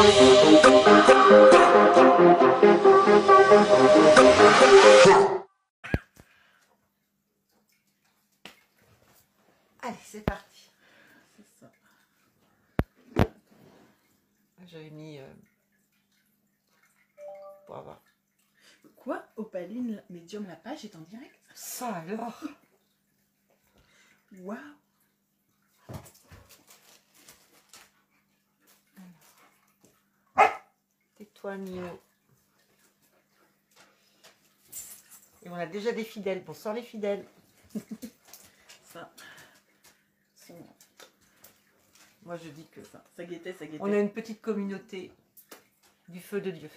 Allez, c'est parti. C'est ça. J'avais mis pour avoir. Quoi? Opaline Médium, la page est en direct? Ça alors? Waouh! Tais-toi, Mio. Et on a déjà des fidèles. Bonsoir les fidèles. Ça. Son... Moi je dis que Ça guettait, ça guettait. on a une petite communauté du feu de Dieu.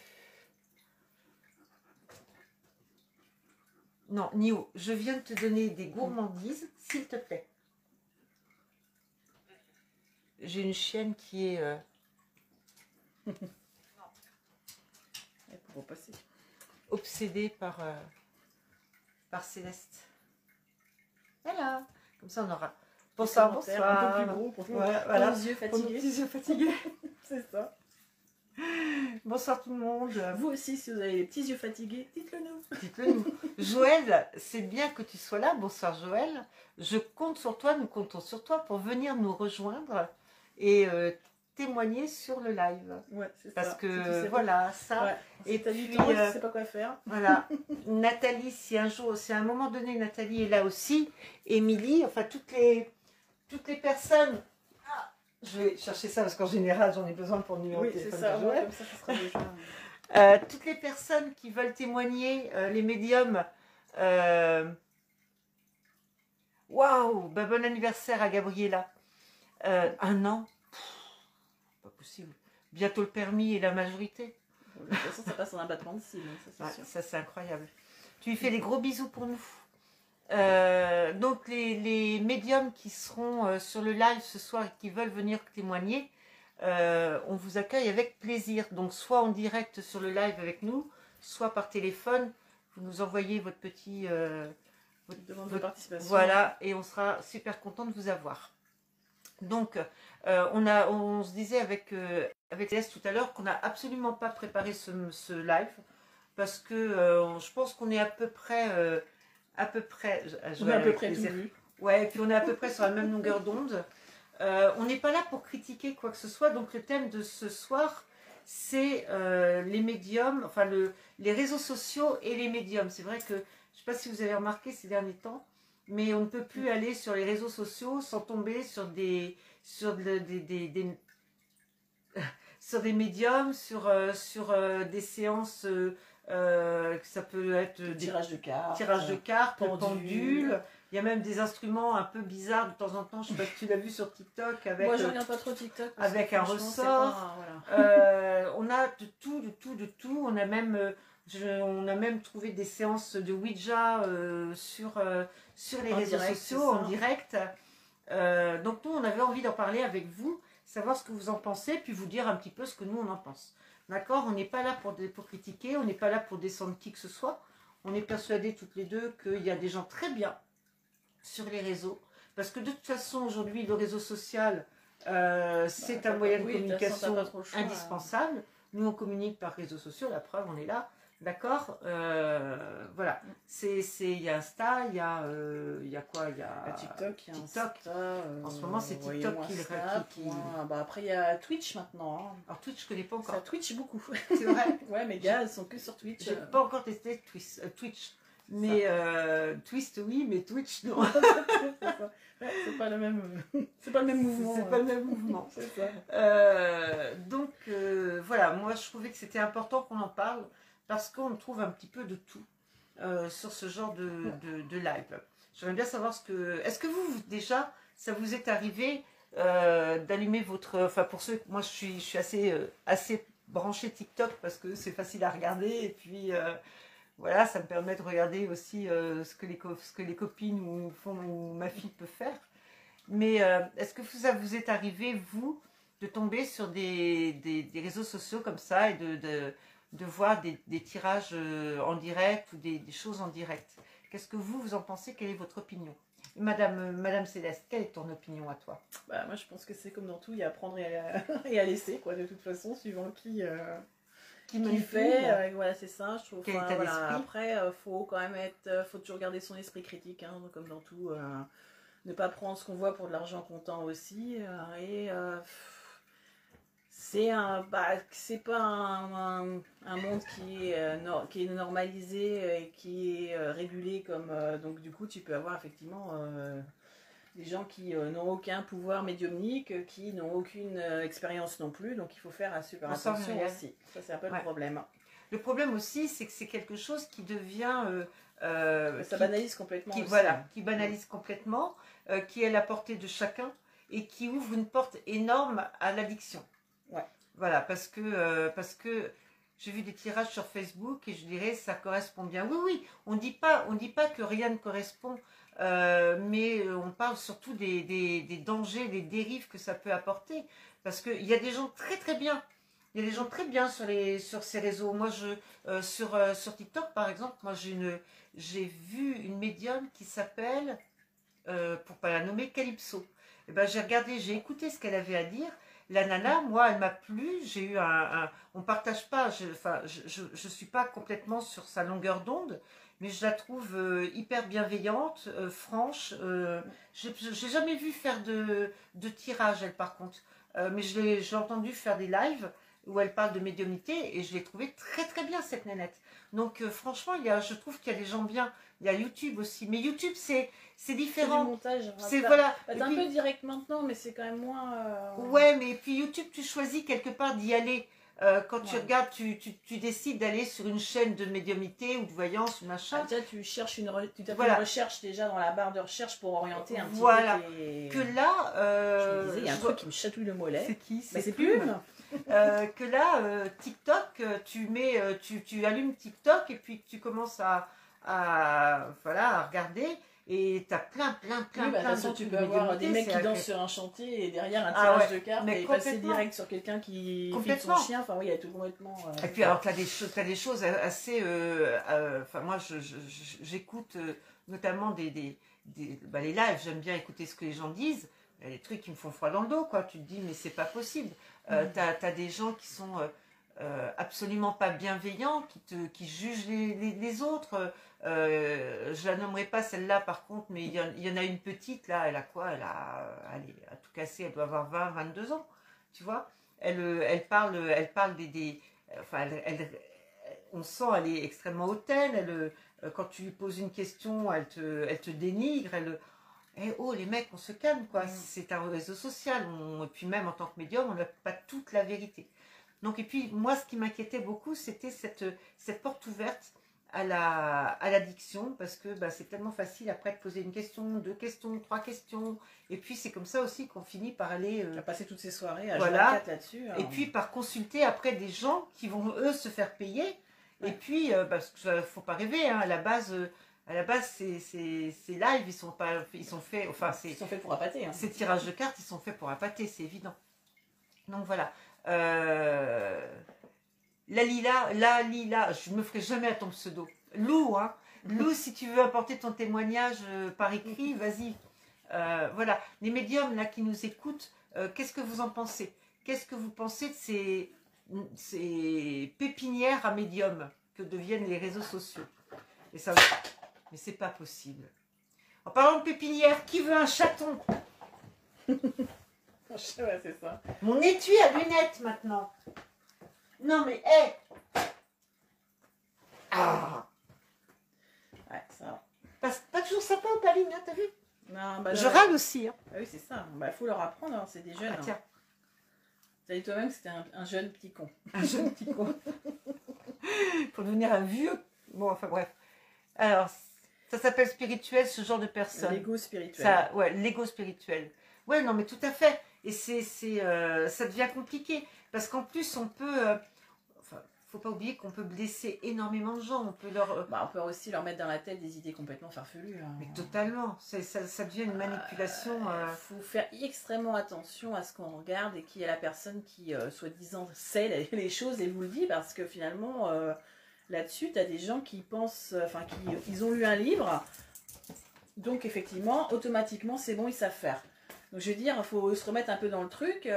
Non, Nio, je viens de te donner des gourmandises, s'il te plaît. J'ai une chienne qui est... Elle pourra passer. obsédée par Céleste. Voilà. Comme ça on aura... Bonsoir, bonsoir. Un peu plus gros pour voilà. nos yeux Pour nos fatigués. petits yeux fatigués. C'est ça. Bonsoir tout le monde. Vous aussi, si vous avez les petits yeux fatigués, dites-le nous. Dites-le nous. Joël, c'est bien que tu sois là. Bonsoir Joël. Je compte sur toi, nous comptons sur toi pour venir nous rejoindre et témoigner sur le live. Ouais, c'est ça. Parce que Si tu sais voilà, ça. Ouais. Et t'as du puis, temps, tu sais pas quoi faire. voilà. Nathalie, si un jour, si à un moment donné, Nathalie est là aussi, Émilie, enfin toutes les personnes. Ah, je vais chercher ça parce qu'en général, j'en ai besoin pour le numéro de Oui, c'est téléphone ça. de Joël. Comme ça sera déjà... Toutes les personnes qui veulent témoigner, les médiums. Waouh, bah, bon anniversaire à Gabriella. 1 an, pas possible. Bientôt le permis et la majorité. De toute façon, ça passe en un battement de cils. Ça, Ouais, c'est sûr. ça c'est incroyable. Tu lui fais des gros bisous pour nous. Donc les médiums qui seront sur le live ce soir et qui veulent venir témoigner, on vous accueille avec plaisir. Donc soit en direct sur le live avec nous, soit par téléphone, vous nous envoyez votre petit... Demande de participation. Voilà, et on sera super content de vous avoir. Donc, on se disait avec Céleste tout à l'heure qu'on n'a absolument pas préparé ce live, parce que je pense qu'on est à peu près... on est à peu près tout vu. Ouais, et puis on est à peu près sur la même longueur d'onde. On n'est pas là pour critiquer quoi que ce soit, donc le thème de ce soir, c'est les médiums, enfin les réseaux sociaux et les médiums. C'est vrai que, je ne sais pas si vous avez remarqué ces derniers temps, mais on ne peut plus aller sur les réseaux sociaux sans tomber sur des médiums, sur des séances, ça peut être des Tirage de cartes. tirages de cartes, pendule. pendules. Il y a même des instruments un peu bizarres de temps en temps. Je ne sais pas si tu l'as vu sur TikTok. Avec, Moi, je regarde pas trop TikTok. avec un ressort. Voilà. On a de tout. On a même trouvé des séances de Ouija sur les réseaux sociaux, en direct. Donc nous, on avait envie d'en parler avec vous, savoir ce que vous en pensez, puis vous dire un petit peu ce que nous, on en pense. D'accord? On n'est pas là pour critiquer, on n'est pas là pour descendre qui que ce soit. On est persuadés toutes les deux qu'il y a des gens très bien sur les réseaux. Parce que de toute façon, aujourd'hui, le réseau social, c'est un moyen de communication indispensable. Nous, on communique par réseaux sociaux, la preuve, on est là. D'accord, voilà. Il y a Insta, il y a quoi? Il y a TikTok, il y a TikTok. Insta, en ce moment, c'est TikTok qui... Bah, après, il y a Twitch maintenant. Hein. Alors, Twitch, je ne connais pas Ça encore. Twitch beaucoup. C'est vrai. Ouais, mes gars, elles sont que sur Twitch. J'ai pas encore testé Twitch. Mais Twist, oui, mais Twitch, non. C'est pas le même... c'est pas le même mouvement. C'est pas le même mouvement. C'est ça. Donc, voilà, moi, je trouvais que c'était important qu'on en parle. Parce qu'on trouve un petit peu de tout sur ce genre de live. J'aimerais bien savoir est-ce que vous, déjà, ça vous est arrivé d'allumer votre... Enfin, pour ceux... Moi, je suis assez branchée TikTok parce que c'est facile à regarder. Et puis, voilà, ça me permet de regarder aussi ce que les copines ou ma fille peut faire. Mais est-ce que ça vous est arrivé, vous, de tomber sur des réseaux sociaux comme ça et de voir des tirages en direct ou des choses en direct? Qu'est-ce que vous en pensez? Quelle est votre opinion? Madame Céleste, quelle est ton opinion à toi? Bah, moi, je pense que c'est comme dans tout, il y a à prendre et à laisser, quoi, de toute façon, suivant qui fait. Voilà, c'est ça, je trouve. Quel état d'esprit. Après, faut quand même faut toujours garder son esprit critique, hein, comme dans tout. Ne pas prendre ce qu'on voit pour de l'argent comptant aussi. C'est pas un monde qui est normalisé et qui est régulé comme donc du coup tu peux avoir effectivement des gens qui n'ont aucun pouvoir médiumnique, qui n'ont aucune expérience non plus, donc il faut faire super attention aussi. Ça c'est un peu le problème. Le problème aussi, c'est que c'est quelque chose qui devient ça banalise complètement. Qui banalise complètement, qui est à la portée de chacun et qui ouvre une porte énorme à l'addiction. Ouais. Voilà, parce que j'ai vu des tirages sur Facebook et je dirais ça correspond bien. Oui, on dit pas que rien ne correspond, mais on parle surtout des dangers, des dérives que ça peut apporter. Parce qu'il y a des gens très très bien. Il y a des gens très bien sur ces réseaux. Moi, sur TikTok, par exemple, moi j'ai vu une médium qui s'appelle, pour pas la nommer, Calypso. Et ben, j'ai regardé, j'ai écouté ce qu'elle avait à dire. La nana, moi, elle m'a plu. J'ai eu on partage pas. Je suis pas complètement sur sa longueur d'onde, mais je la trouve hyper bienveillante, franche. J'ai jamais vu faire de tirage, elle, par contre. Mais j'ai entendu faire des lives où elle parle de médiumnité et je l'ai trouvée très très bien, cette nénette. Donc franchement, je trouve qu'il y a des gens bien. Il y a YouTube aussi, mais YouTube c'est différent. C'est du montage. C'est voilà. T'es un peu direct maintenant, mais c'est quand même moins. Ouais, mais puis YouTube, tu choisis quelque part d'y aller. Quand tu regardes, tu décides d'aller sur une chaîne de médiumnité ou de voyance ou machin. Déjà, tu cherches une recherche déjà dans la barre de recherche pour orienter un petit peu. Que là, je me disais, il y a un truc qui me chatouille le mollet. C'est qui? C'est Plume. Que là, TikTok, tu allumes TikTok et puis tu commences à regarder. Et t'as plein de tu peux avoir des mecs qui dansent sur un chantier et derrière un tirage de cartes et passer direct sur quelqu'un qui filme son chien. Enfin oui, il y a tout complètement. Et puis alors t'as des choses assez. Enfin moi j'écoute notamment les lives. J'aime bien écouter ce que les gens disent. Il y a des trucs qui me font froid dans le dos, quoi. Tu te dis mais c'est pas possible. T'as des gens qui sont absolument pas bienveillants, qui jugent les autres. Je la nommerai pas celle-là par contre, mais il y en a une petite là, elle a quoi? Elle a tout cassé, elle doit avoir 22 ans, tu vois. Elle parle enfin, on sent, elle est extrêmement hautaine, quand tu lui poses une question, elle te dénigre, oh les mecs, on se calme quoi, c'est un réseau social, et puis même en tant que médium, on n'a pas toute la vérité. Donc, et puis moi ce qui m'inquiétait beaucoup, c'était cette porte ouverte à l'addiction, parce que c'est tellement facile après de poser une question, 2 questions, 3 questions, et puis c'est comme ça aussi qu'on finit par aller passer toutes ces soirées à voilà, 24 là-dessus. Et puis par consulter après des gens qui vont eux se faire payer, et puis parce que faut pas rêver, hein, à la base ces lives ils sont faits pour appâter. Hein. Ces tirages de cartes ils sont faits pour appâter, c'est évident. Donc voilà. La Lila, je me ferai jamais à ton pseudo. Lou, hein. Lou, si tu veux apporter ton témoignage par écrit, vas-y. Voilà. Les médiums là qui nous écoutent, qu'est-ce que vous en pensez? Qu'est-ce que vous pensez de ces pépinières à médiums que deviennent les réseaux sociaux? Et ça, mais c'est pas possible. En parlant de pépinière, qui veut un chaton? Ouais, c'est ça. Mon étui à lunettes maintenant. Non mais, hé! Ah! Ouais, ça. Pas toujours sympa au Paline, hein, t'as vu? Non, je râle aussi. Hein. Ah oui, c'est ça. Faut leur apprendre, hein, c'est des jeunes. Tiens. T'as dit toi-même que c'était un jeune petit con. Un jeune petit con. Pour devenir un vieux. Bon, enfin bref. Alors, ça s'appelle spirituel, ce genre de personne. L'ego spirituel. Ouais, l'ego spirituel. Ouais, non, mais tout à fait. Et ça devient compliqué. Parce qu'en plus, on peut... faut pas oublier qu'on peut blesser énormément de gens. On peut on peut aussi leur mettre dans la tête des idées complètement farfelues. Hein. Mais totalement. Ça devient une manipulation. Faut faire extrêmement attention à ce qu'on regarde et qui est la personne qui, soi-disant, sait les choses et vous le dit. Parce que finalement, là-dessus, tu as des gens qui pensent... ils ont lu un livre... Donc effectivement, automatiquement, c'est bon, ils savent faire. Donc je veux dire, il faut se remettre un peu dans le truc.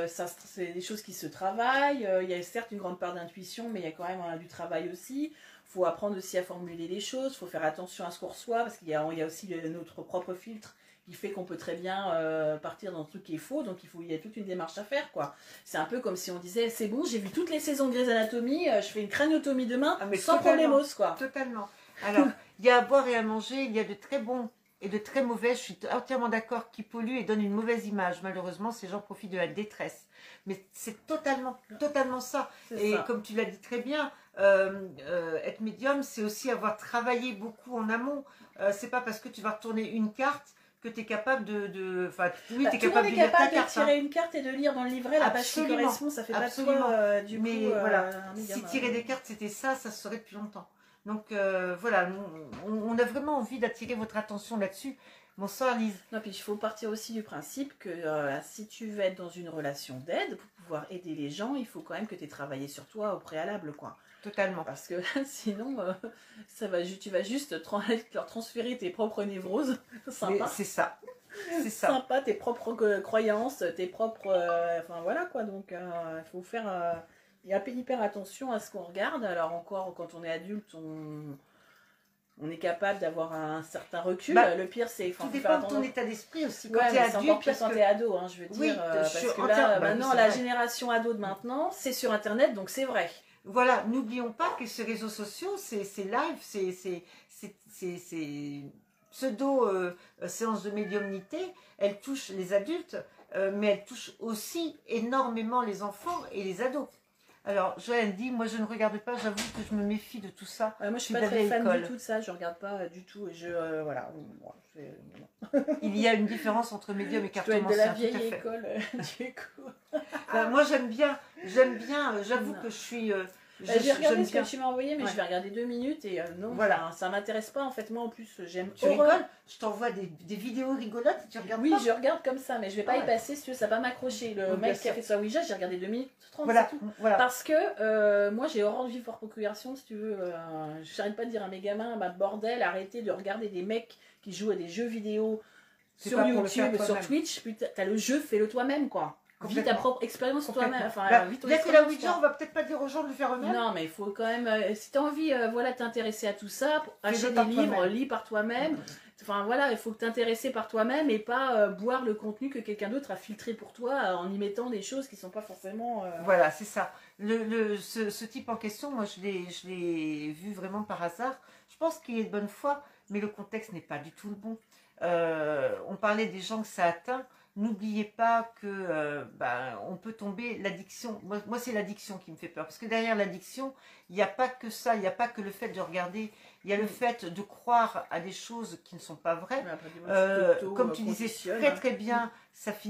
C'est des choses qui se travaillent. Il y a certes une grande part d'intuition, mais il y a quand même du travail aussi. Il faut apprendre aussi à formuler les choses. Il faut faire attention à ce qu'on reçoit, parce qu'il y a aussi notre propre filtre qui fait qu'on peut très bien partir dans un truc qui est faux. Donc il y a toute une démarche à faire, quoi. C'est un peu comme si on disait, c'est bon, j'ai vu toutes les saisons de Grey's Anatomy, je fais une craniotomie demain, sans problémos, quoi. Totalement. Alors, il y a à boire et à manger, il y a de très bons et de très mauvais, je suis entièrement d'accord, qui polluent et donnent une mauvaise image. Malheureusement, ces gens profitent de la détresse. Mais c'est totalement ça. Et ça. Comme tu l'as dit très bien, être médium, c'est aussi avoir travaillé beaucoup en amont. C'est pas parce que tu vas retourner une carte que tu es capable Enfin, oui, tu es capable de lire ta carte. Tirer une carte et de lire dans le livret la page qui correspond, ça fait pas de toi, du coup, voilà, si tirer des cartes, c'était ça se saurait depuis longtemps. Donc voilà, on a vraiment envie d'attirer votre attention là-dessus. Bonsoir Lise. Non, puis il faut partir aussi du principe que si tu veux être dans une relation d'aide, pour pouvoir aider les gens, il faut quand même que tu aies travaillé sur toi au préalable, quoi. Totalement. Parce que sinon, tu vas juste leur transférer tes propres névroses. Sympa. C'est ça. C'est ça. Sympa, tes propres croyances, tes propres... Enfin voilà, quoi. Donc il faut faire... Il y a hyper attention à ce qu'on regarde. Alors encore, quand on est adulte, on est capable d'avoir un certain recul. Le pire, c'est... Tout dépend de ton état d'esprit aussi. Quand tu es adulte, encore pire quand tu es ado, hein, je veux dire. Oui, parce que là, maintenant, la génération ado de maintenant, c'est sur Internet, donc c'est vrai. Voilà, n'oublions pas que ces réseaux sociaux, c'est live, c'est pseudo séance de médiumnité, elles touchent les adultes, mais elles touchent aussi énormément les enfants et les ados. Alors, Joëlle dit, moi je ne regarde pas, j'avoue que je me méfie de tout ça. Moi je suis pas très fan du tout de ça, je regarde pas du tout. Voilà. Il y a une différence entre médium et cartomancien. Tu dois être de la vieille école, du coup. Moi j'aime bien, j'avoue que je suis... j'ai regardé ce que tu m'as envoyé, mais je vais regarder 2 minutes et non, voilà. Ça m'intéresse pas en fait. Moi en plus, j'aime. Tu rigoles? Je t'envoie des vidéos rigolotes et tu regardes pas? Oui, je regarde comme ça, mais je vais pas y passer si tu veux, ça va pas m'accrocher. Le mec qui a fait sa Ouija, j'ai regardé 2 minutes 30, voilà, c'est tout. Voilà. Parce que moi j'ai horreur de vivre par procuration, si tu veux. J'arrête pas de dire à mes gamins, bordel, arrêtez de regarder des mecs qui jouent à des jeux vidéo sur YouTube, sur Twitch. Putain, t'as le jeu, fais-le toi-même, quoi. Vis ta propre expérience toi-même. Enfin, là que la Ouija, on va peut-être pas dire aux gens de le faire eux-mêmes. Non, mais il faut quand même, si tu as envie t'intéresser à tout ça, acheter des livres, lis par toi-même. Enfin voilà, il faut t'intéresser par toi-même et pas boire le contenu que quelqu'un d'autre a filtré pour toi en y mettant des choses qui sont pas forcément... Voilà, c'est ça. Ce type en question, moi je l'ai vu vraiment par hasard. Je pense qu'il est de bonne foi, mais le contexte n'est pas du tout le bon. On parlait des gens que ça atteint. N'oubliez pas que on peut tomber, l'addiction, moi c'est l'addiction qui me fait peur, parce que derrière l'addiction, il n'y a pas que ça, il n'y a pas que le fait de regarder, il y a le fait de croire à des choses qui ne sont pas vraies, comme tu disais très bien,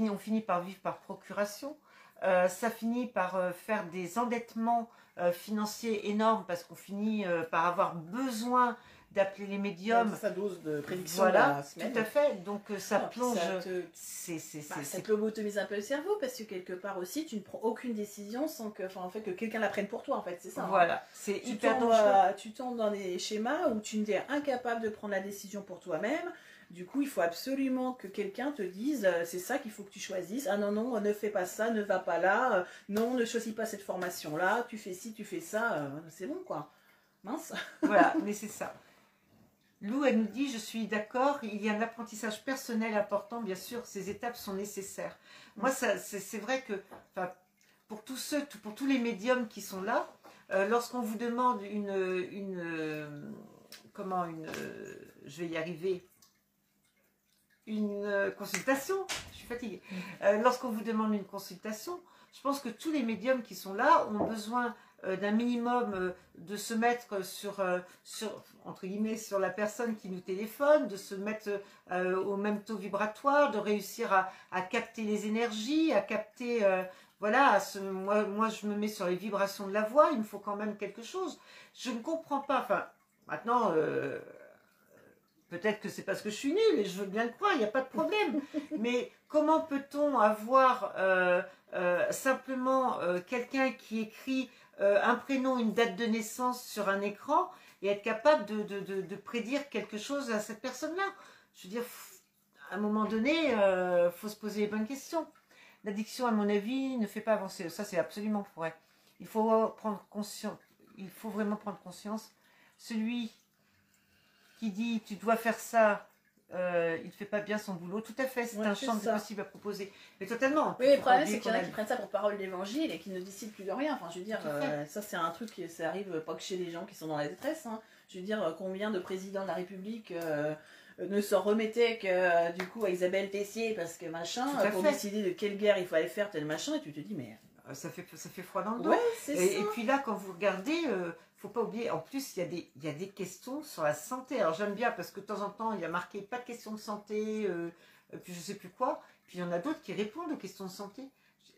on finit par vivre par procuration, ça finit par faire des endettements financiers énormes, parce qu'on finit par avoir besoin d'appeler les médiums. Sa dose de prédiction. Voilà, de la semaine. tout à fait. Donc ça plonge. Ça te lobotomise un peu le cerveau parce que quelque part aussi, tu ne prends aucune décision sans que, que quelqu'un la prenne pour toi. En fait, c'est ça. Voilà, hein. c'est hyper dangereux. Tu tombes dans des schémas où tu es incapable de prendre la décision pour toi-même. Du coup, il faut absolument que quelqu'un te dise c'est ça qu'il faut que tu choisisses. Ah non, non, ne fais pas ça, ne va pas là. Non, ne choisis pas cette formation-là. Tu fais ci, tu fais ça. C'est bon, quoi. Mince. Voilà, mais c'est ça. Lou, elle nous dit, je suis d'accord, il y a un apprentissage personnel important, bien sûr, ces étapes sont nécessaires. Moi, c'est vrai que, pour tous les médiums qui sont là, lorsqu'on vous demande je vais y arriver, une consultation, je suis fatiguée, lorsqu'on vous demande une consultation, je pense que tous les médiums qui sont là ont besoin d'un minimum de se mettre entre guillemets, sur la personne qui nous téléphone, de se mettre au même taux vibratoire, de réussir à capter les énergies, à capter, voilà, moi je me mets sur les vibrations de la voix, il me faut quand même quelque chose. Je ne comprends pas, enfin, maintenant, peut-être que c'est parce que je suis nulle, et je veux bien le croire, il n'y a pas de problème, mais comment peut-on avoir simplement quelqu'un qui écrit un prénom, une date de naissance sur un écran et être capable de prédire quelque chose à cette personne-là? Je veux dire, à un moment donné, faut se poser les bonnes questions. L'addiction, à mon avis, ne fait pas avancer. Ça, c'est absolument vrai. Il faut prendre conscience. Il faut vraiment prendre conscience. Celui qui dit tu dois faire ça, il ne fait pas bien son boulot. Tout à fait, c'est un champ de possible à proposer. Mais totalement. Oui, le problème, c'est qu'il y en a qui prennent ça pour parole d'évangile et qui ne décident plus de rien. Enfin, je veux dire, ça, c'est un truc qui ça arrive pas que chez les gens qui sont dans la détresse. Hein. Je veux dire, combien de présidents de la République ne s'en remettaient que du coup à Isabelle Tessier parce que machin, pour décider de quelle guerre il fallait faire tel machin, et tu te dis, mais. Ça fait froid dans le dos. Ouais, c'est ça. Et puis là, quand vous regardez, faut pas oublier, en plus, il y a des questions sur la santé. Alors j'aime bien parce que de temps en temps, il y a marqué pas de questions de santé, puis je sais plus quoi. Puis il y en a d'autres qui répondent aux questions de santé.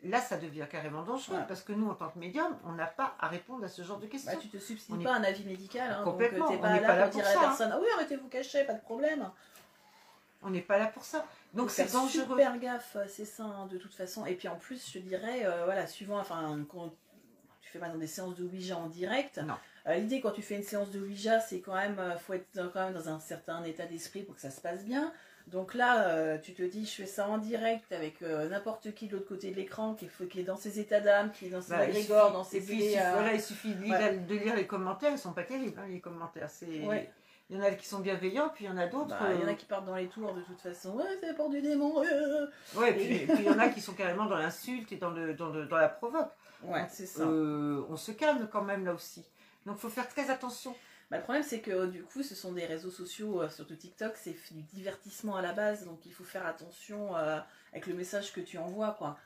Là, ça devient carrément dangereux parce que nous, en tant que médium, on n'a pas à répondre à ce genre de questions. Bah, tu te substitues pas à un avis médical. Hein, complètement. Donc, t'es pas là pour dire à la personne, ah oui, arrêtez vous cacher, pas de problème. On n'est pas là pour ça. Donc c'est dangereux. Super gaffe, c'est ça, hein, de toute façon. Et puis en plus, je dirais, voilà, suivant, enfin, quand tu fais maintenant des séances de Ouija en direct, l'idée quand tu fais une séance de Ouija, c'est quand même, faut être quand même dans un certain état d'esprit pour que ça se passe bien. Donc là, tu te dis, je fais ça en direct avec n'importe qui de l'autre côté de l'écran, qui est dans ses états d'âme, qui est dans ses agrégores, dans ses idées. Voilà, il suffit de lire les commentaires, ils sont pas terribles, hein, les commentaires. Il y en a qui sont bienveillants, puis il y en a d'autres. Il y en a qui partent dans les tours de toute façon. Ouais, c'est la porte du démon. Ouais, et puis il y en a qui sont carrément dans l'insulte et dans la provoque. Ouais, c'est ça. On se calme quand même là aussi. Donc il faut faire très attention. Bah, le problème, c'est que du coup, ce sont des réseaux sociaux, surtout TikTok, c'est du divertissement à la base. Donc il faut faire attention avec le message que tu envoies, quoi.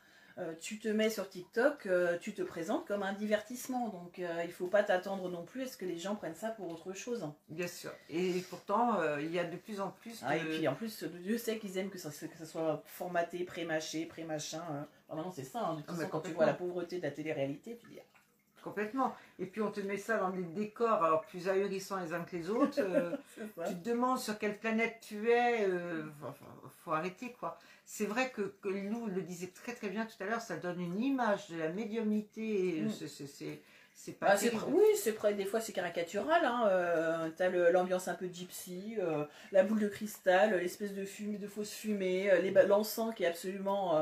Tu te mets sur TikTok, tu te présentes comme un divertissement. Donc, il ne faut pas t'attendre non plus à ce que les gens prennent ça pour autre chose. Bien sûr. Et pourtant, il y a de plus en plus et puis, en plus, Dieu sait qu'ils aiment que ça soit formaté, pré-mâché, pré-machin. Maintenant, c'est ça. Hein. De toute façon, quand tu vois la pauvreté de la télé-réalité, tu dis... Complètement. Et puis, on te met ça dans des décors alors plus ahurissants les uns que les autres. Tu te demandes sur quelle planète tu es. Faut arrêter, quoi. C'est vrai que Lou le disait très très bien tout à l'heure, ça donne une image de la médiumnité. C'est pas oui, c'est vrai, des fois c'est caricatural. Hein. T'as l'ambiance un peu gypsy, la boule de cristal, l'espèce de fumée, de fausse fumée, l'encens qui est absolument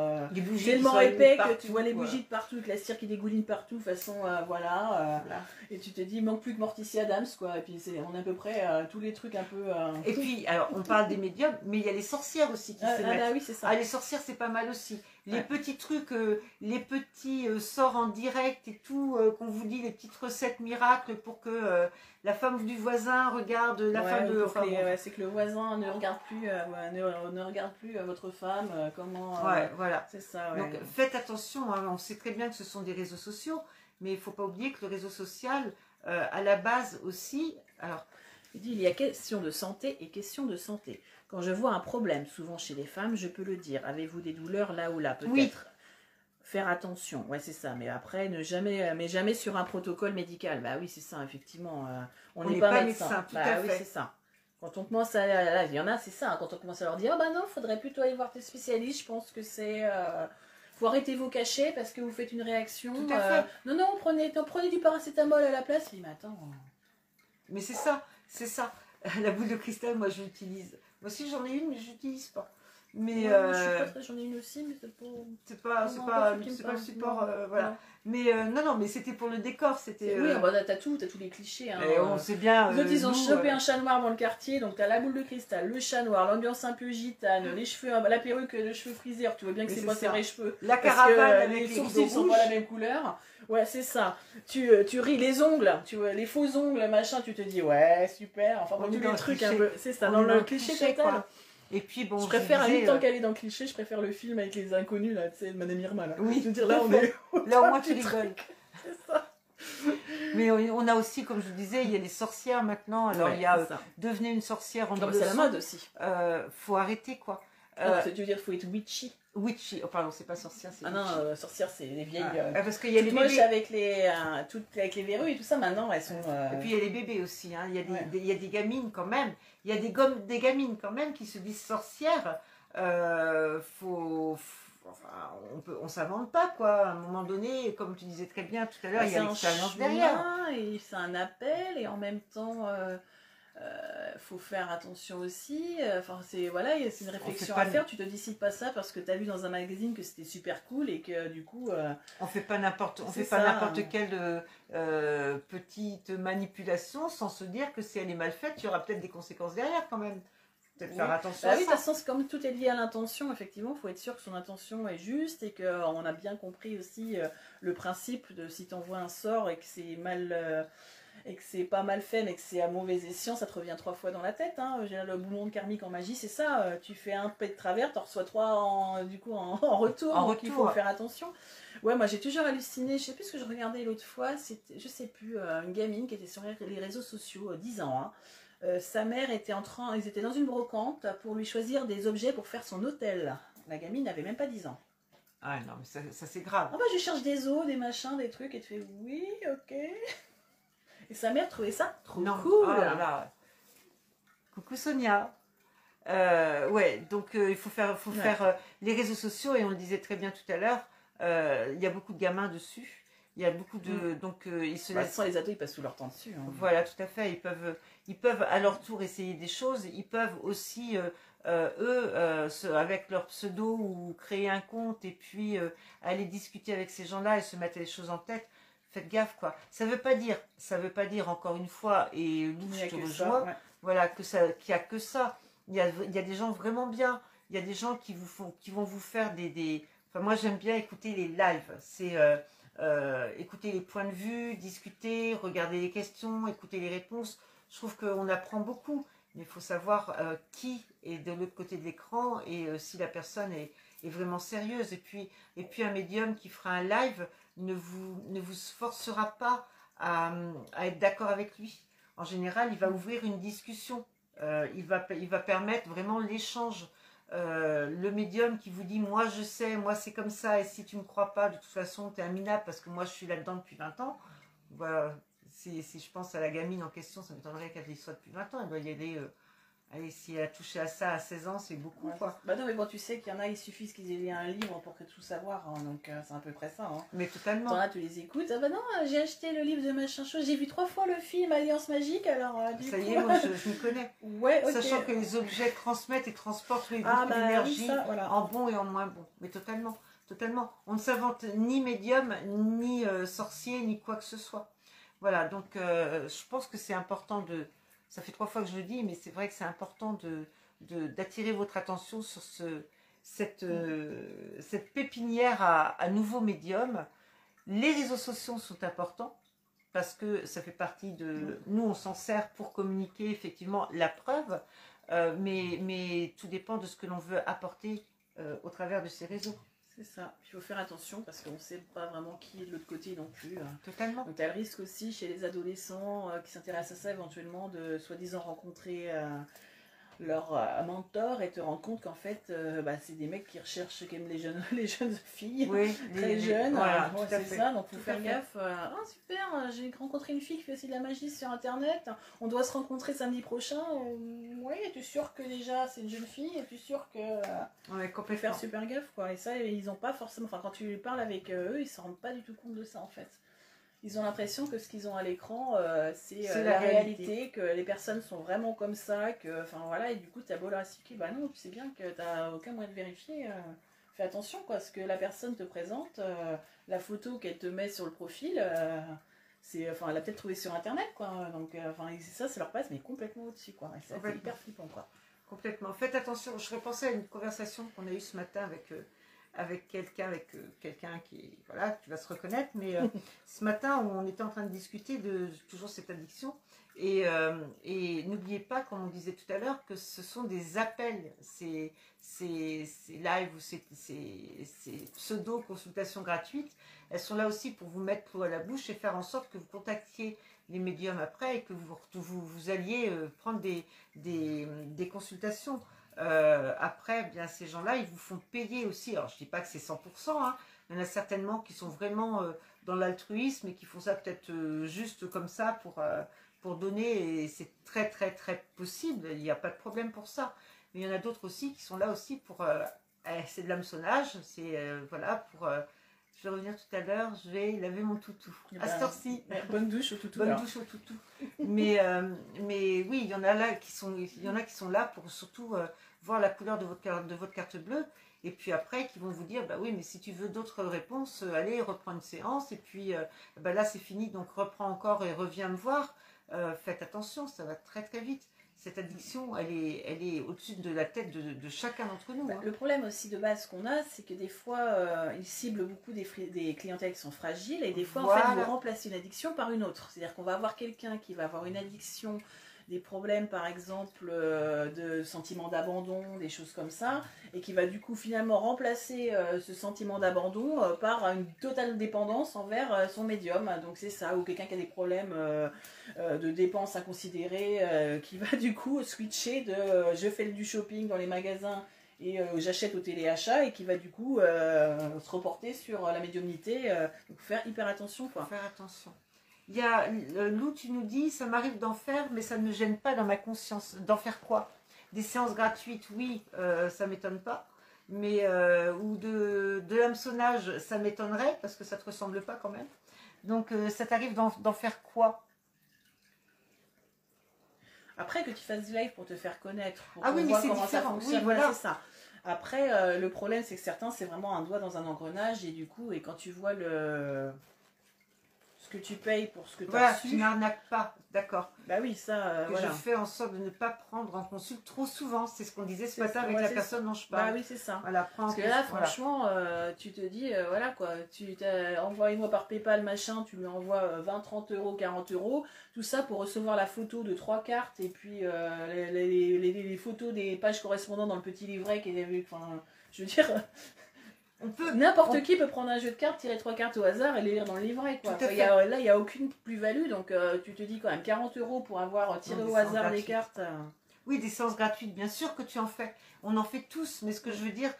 tellement épais que tu vois les bougies de partout, que la cire qui dégouline partout, façon voilà. Et tu te dis, il manque plus que Morticia Adams, quoi. Et puis on a à peu près tous les trucs un peu. Et puis, alors on parle des médiums, mais il y a les sorcières aussi qui se mettent. Oui, c'est ça. Les sorcières, c'est pas mal aussi. Les petits trucs, les petits sorts en direct et tout, qu'on vous dit, les petites recettes miracles pour que la femme du voisin regarde la femme de... c'est que le voisin ne regarde plus, ne regarde plus votre femme, comment... voilà. C'est ça, Donc faites attention, hein, on sait très bien que ce sont des réseaux sociaux, mais il ne faut pas oublier que le réseau social, à la base aussi... Alors, il y a question de santé et question de santé. Quand je vois un problème, souvent chez les femmes, je peux le dire. Avez-vous des douleurs là ou là? Peut-être faire attention. Ouais, c'est ça. Mais après, jamais sur un protocole médical. Bah oui, c'est ça, effectivement. On n'est pas médecin. Tout à oui, fait. c'est ça. Quand on commence à... il y en a, c'est ça. Hein, quand on commence à leur dire, oh bah non, faudrait plutôt aller voir tes spécialistes. Je pense que c'est... faut arrêter vos cachets parce que vous faites une réaction. Tout à fait. Non, prenez du paracétamol à la place. Mais attends... Mais c'est ça. La boule de cristal, moi, je l'utilise. Moi aussi, j'en ai une, mais je l'utilise pas. Mais j'en ai une aussi, mais c'est pas le support, voilà. Non. Mais non, mais c'était pour le décor, c'était. Oui, t'as tous les clichés. Hein, et on sait bien. Ils ont chopé un chat noir dans le quartier, donc t'as la boule de cristal, le chat noir, l'ambiance un peu gitane, les cheveux, la perruque, les cheveux frisés. Alors tu vois bien que c'est pas ses vrais cheveux. La caravane, les sourcils sont pas la même couleur. Ouais, c'est ça. Tu ris les ongles, tu vois, les faux ongles, machin, tu te dis ouais, super. Enfin, tous les trucs un peu. C'est ça, dans le cliché total. Et puis bon, je préfère tant qu'elle est dans le cliché, je préfère le film avec les inconnus là, tu sais, Madame Irma là. Oui, je veux dire là on est là au moins tu rigoles. C'est ça. Mais on a aussi, comme je vous disais, il y a les sorcières maintenant. Alors il y a devenez une sorcière en c'est la mode aussi. Faut arrêter quoi. Tu veux dire faut être witchy. Witchy, oh pardon, c'est pas sorcière, c'est non, sorcière c'est les vieilles. Parce qu'il y a les bébés avec les verrues et tout ça maintenant elles sont. Et puis il y a les bébés aussi, hein. Il y a des gamines quand même. Il y a des gamines quand même qui se disent sorcières. On s'invente pas quoi. À un moment donné, comme tu disais très bien tout à l'heure, il y a l'expérience derrière. Et c'est un appel et en même temps. faut faire attention aussi. Enfin, c'est voilà, c'est une réflexion à faire. Tu te décides pas ça parce que tu as vu dans un magazine que c'était super cool et que du coup. On fait pas n'importe quelle petite manipulation sans se dire que si elle est mal faite, il y aura peut-être des conséquences derrière quand même. Peut-être faire attention à ça. Oui, de toute façon, comme tout est lié à l'intention, effectivement, il faut être sûr que son intention est juste et qu'on a bien compris aussi le principe de si tu envoies un sort et que c'est mal. Et que c'est pas mal fait mais que c'est à mauvais escient, ça te revient 3 fois dans la tête. Hein. Le boulon de karmique en magie, c'est ça. Tu fais un pet de travers, t'en reçois 3 en retour. Donc il faut faire attention. Ouais, moi j'ai toujours halluciné. Je sais plus ce que je regardais l'autre fois. C'était, je sais plus, une gamine qui était sur les réseaux sociaux, 10 ans. Hein. Sa mère était ils étaient dans une brocante pour lui choisir des objets pour faire son hôtel. La gamine n'avait même pas 10 ans. Ah non, mais ça c'est grave. Ah bah je cherche des os, des machins, des trucs, et tu fais oui, ok. Et sa mère trouvait ça trop cool. Oh là là. Coucou Sonia. Ouais, donc il faut faire les réseaux sociaux, et on le disait très bien tout à l'heure, il y a beaucoup de gamins dessus. Il y a beaucoup de... Donc ils se laissent... les ados, ils passent tout leur temps dessus. Hein. Voilà, tout à fait. Ils peuvent à leur tour essayer des choses. Ils peuvent aussi, avec leur pseudo, ou créer un compte et puis aller discuter avec ces gens-là et se mettre les choses en tête. Faites gaffe, quoi. Ça veut pas dire encore une fois, et Lou, je te rejoins, voilà, qu'il n'y a que ça. Il y a des gens vraiment bien. Il y a des gens qui vont vous faire Enfin, moi, j'aime bien écouter les lives. C'est écouter les points de vue, discuter, regarder les questions, écouter les réponses. Je trouve qu'on apprend beaucoup. Mais il faut savoir qui est de l'autre côté de l'écran et si la personne est vraiment sérieuse. Et puis un médium qui fera un live ne vous forcera pas à être d'accord avec lui. En général, il va ouvrir une discussion. Il va permettre vraiment l'échange. Le médium qui vous dit « moi je sais, moi c'est comme ça, et si tu ne me crois pas, de toute façon tu es un minable parce que moi je suis là-dedans depuis 20 ans ». Voilà, si je pense à la gamine en question, ça m'étonnerait qu'elle y soit depuis 20 ans. Elle doit y aller... Allez, si elle a touché à ça à 16 ans, c'est beaucoup, quoi. Bah non, mais bon, tu sais qu'il y en a, il suffit qu'ils aient lu un livre pour tout savoir, hein, donc c'est à peu près ça. Hein. Mais totalement. T'en as, tu les écoutes. Ah bah non, j'ai acheté le livre de machin chose, j'ai vu 3 fois le film Alliance Magique, alors ça y est, moi je m'y connais. Ouais, okay. Sachant que les objets transmettent et transportent les groupes d'énergie en bon et en moins bon. Mais totalement, totalement. On ne s'invente ni médium, ni sorcier, ni quoi que ce soit. Voilà, donc je pense que c'est important de... Ça fait 3 fois que je le dis, mais c'est vrai que c'est important d'attirer votre attention sur cette pépinière à nouveaux médiums. Les réseaux sociaux sont importants parce que ça fait partie de... Nous, on s'en sert pour communiquer, effectivement, la preuve, mais tout dépend de ce que l'on veut apporter au travers de ces réseaux. C'est ça. Il faut faire attention parce qu'on ne sait pas vraiment qui est de l'autre côté non plus. Totalement. Donc, tu as le risque aussi chez les adolescents qui s'intéressent à ça éventuellement de soi-disant rencontrer leur mentor et te rendre compte qu'en fait, c'est des mecs qui recherchent quand même les jeunes filles, très jeunes. Voilà, c'est ça, donc il faut faire gaffe. Oh super, j'ai rencontré une fille qui fait aussi de la magie sur internet. On doit se rencontrer samedi prochain. Oui, es-tu sûr que déjà c'est une jeune fille? Es-tu sûr que... qu'on peut faire super gaffe, quoi. Et ça, ils n'ont pas forcément... Enfin, quand tu parles avec eux, ils ne se rendent pas du tout compte de ça, en fait. Ils ont l'impression que ce qu'ils ont à l'écran, c'est la réalité, que les personnes sont vraiment comme ça, que... Enfin, voilà, et du coup, tu as beau leur expliquer, bah non, tu sais bien que tu n'as aucun moyen de vérifier. Fais attention, quoi, ce que la personne te présente, la photo qu'elle te met sur le profil... elle a peut-être trouvé sur internet, quoi. Donc, ça leur passe, mais complètement au-dessus, quoi. Et ça, c'est hyper flippant, quoi. Complètement. Faites attention. Je repensais à une conversation qu'on a eue ce matin avec quelqu'un qui, voilà, tu vas se reconnaître, mais ce matin, on était en train de discuter de toujours cette addiction. Et n'oubliez pas, comme on disait tout à l'heure, que ce sont des appels, ces lives ou ces pseudo-consultations gratuites. Elles sont là aussi pour vous mettre l'eau à la bouche et faire en sorte que vous contactiez les médiums après et que vous alliez prendre des consultations. Après, bien, ces gens-là, ils vous font payer aussi. Alors, je ne dis pas que c'est 100%, hein. Il y en a certainement qui sont vraiment dans l'altruisme et qui font ça peut-être juste comme ça pour donner. Et c'est très, très, très possible. Il n'y a pas de problème pour ça. Mais il y en a d'autres aussi qui sont là aussi pour... c'est de l'hameçonnage. C'est, voilà, pour... je vais revenir tout à l'heure, je vais laver mon toutou. À cette heure-ci. Bonne douche au toutou. Bonne douche au toutou. mais oui, il y en a là qui sont là pour surtout voir la couleur de votre carte bleue. Et puis après, qui vont vous dire, bah oui, mais si tu veux d'autres réponses, allez, reprends une séance. Et puis bah là, c'est fini, donc reprends encore et reviens me voir. Faites attention, ça va très très vite. Cette addiction, elle est au-dessus de la tête de chacun d'entre nous. Le problème aussi de base qu'on a, c'est que des fois, ils ciblent beaucoup des clientèles qui sont fragiles. Et des fois, en fait, vous remplacez une addiction par une autre. C'est-à-dire qu'on va avoir quelqu'un qui va avoir une addiction, des problèmes par exemple de sentiment d'abandon, des choses comme ça, et qui va du coup finalement remplacer ce sentiment d'abandon par une totale dépendance envers son médium. Donc c'est ça, ou quelqu'un qui a des problèmes de dépenses inconsidérées, qui va du coup switcher de je fais du shopping dans les magasins et j'achète au téléachat, et qui va du coup se reporter sur la médiumnité. Donc faire hyper attention, quoi. Faire attention. Il y a Lou, tu nous dis, ça m'arrive d'en faire, mais ça ne me gêne pas dans ma conscience. D'en faire quoi? Des séances gratuites, oui, ça m'étonne pas. Mais, ou de l'hameçonnage, ça m'étonnerait, parce que ça ne te ressemble pas quand même. Donc, ça t'arrive d'en faire quoi? Après, que tu fasses du live pour te faire connaître, pour oui, mais voir comment ça fonctionne, oui, voilà. C'est ça. Après, le problème, c'est que certains, c'est vraiment un doigt dans un engrenage, et du coup, quand tu vois ce que tu payes pour ce que tu as reçu... tu n'arnaques pas, d'accord. Bah oui, ça, je fais en sorte de ne pas prendre en consulte trop souvent, c'est ce qu'on disait ce matin avec la personne dont je Bah parle. oui, c'est ça. Voilà, parce que là, franchement, tu te dis, voilà quoi, envoie-moi par PayPal, machin, tu lui envoies 20, 30 euros, 40 euros, tout ça pour recevoir la photo de 3 cartes, et puis les photos des pages correspondantes dans le petit livret qu'il y avait, enfin, je veux dire... N'importe qui peut prendre un jeu de cartes, tirer 3 cartes au hasard et les lire dans le livret, quoi. Là, il n'y a aucune plus-value, donc tu te dis quand même 40 euros pour avoir tiré au hasard des cartes. Oui, des séances gratuites, bien sûr que tu en fais. On en fait tous, mais ce que je veux dire,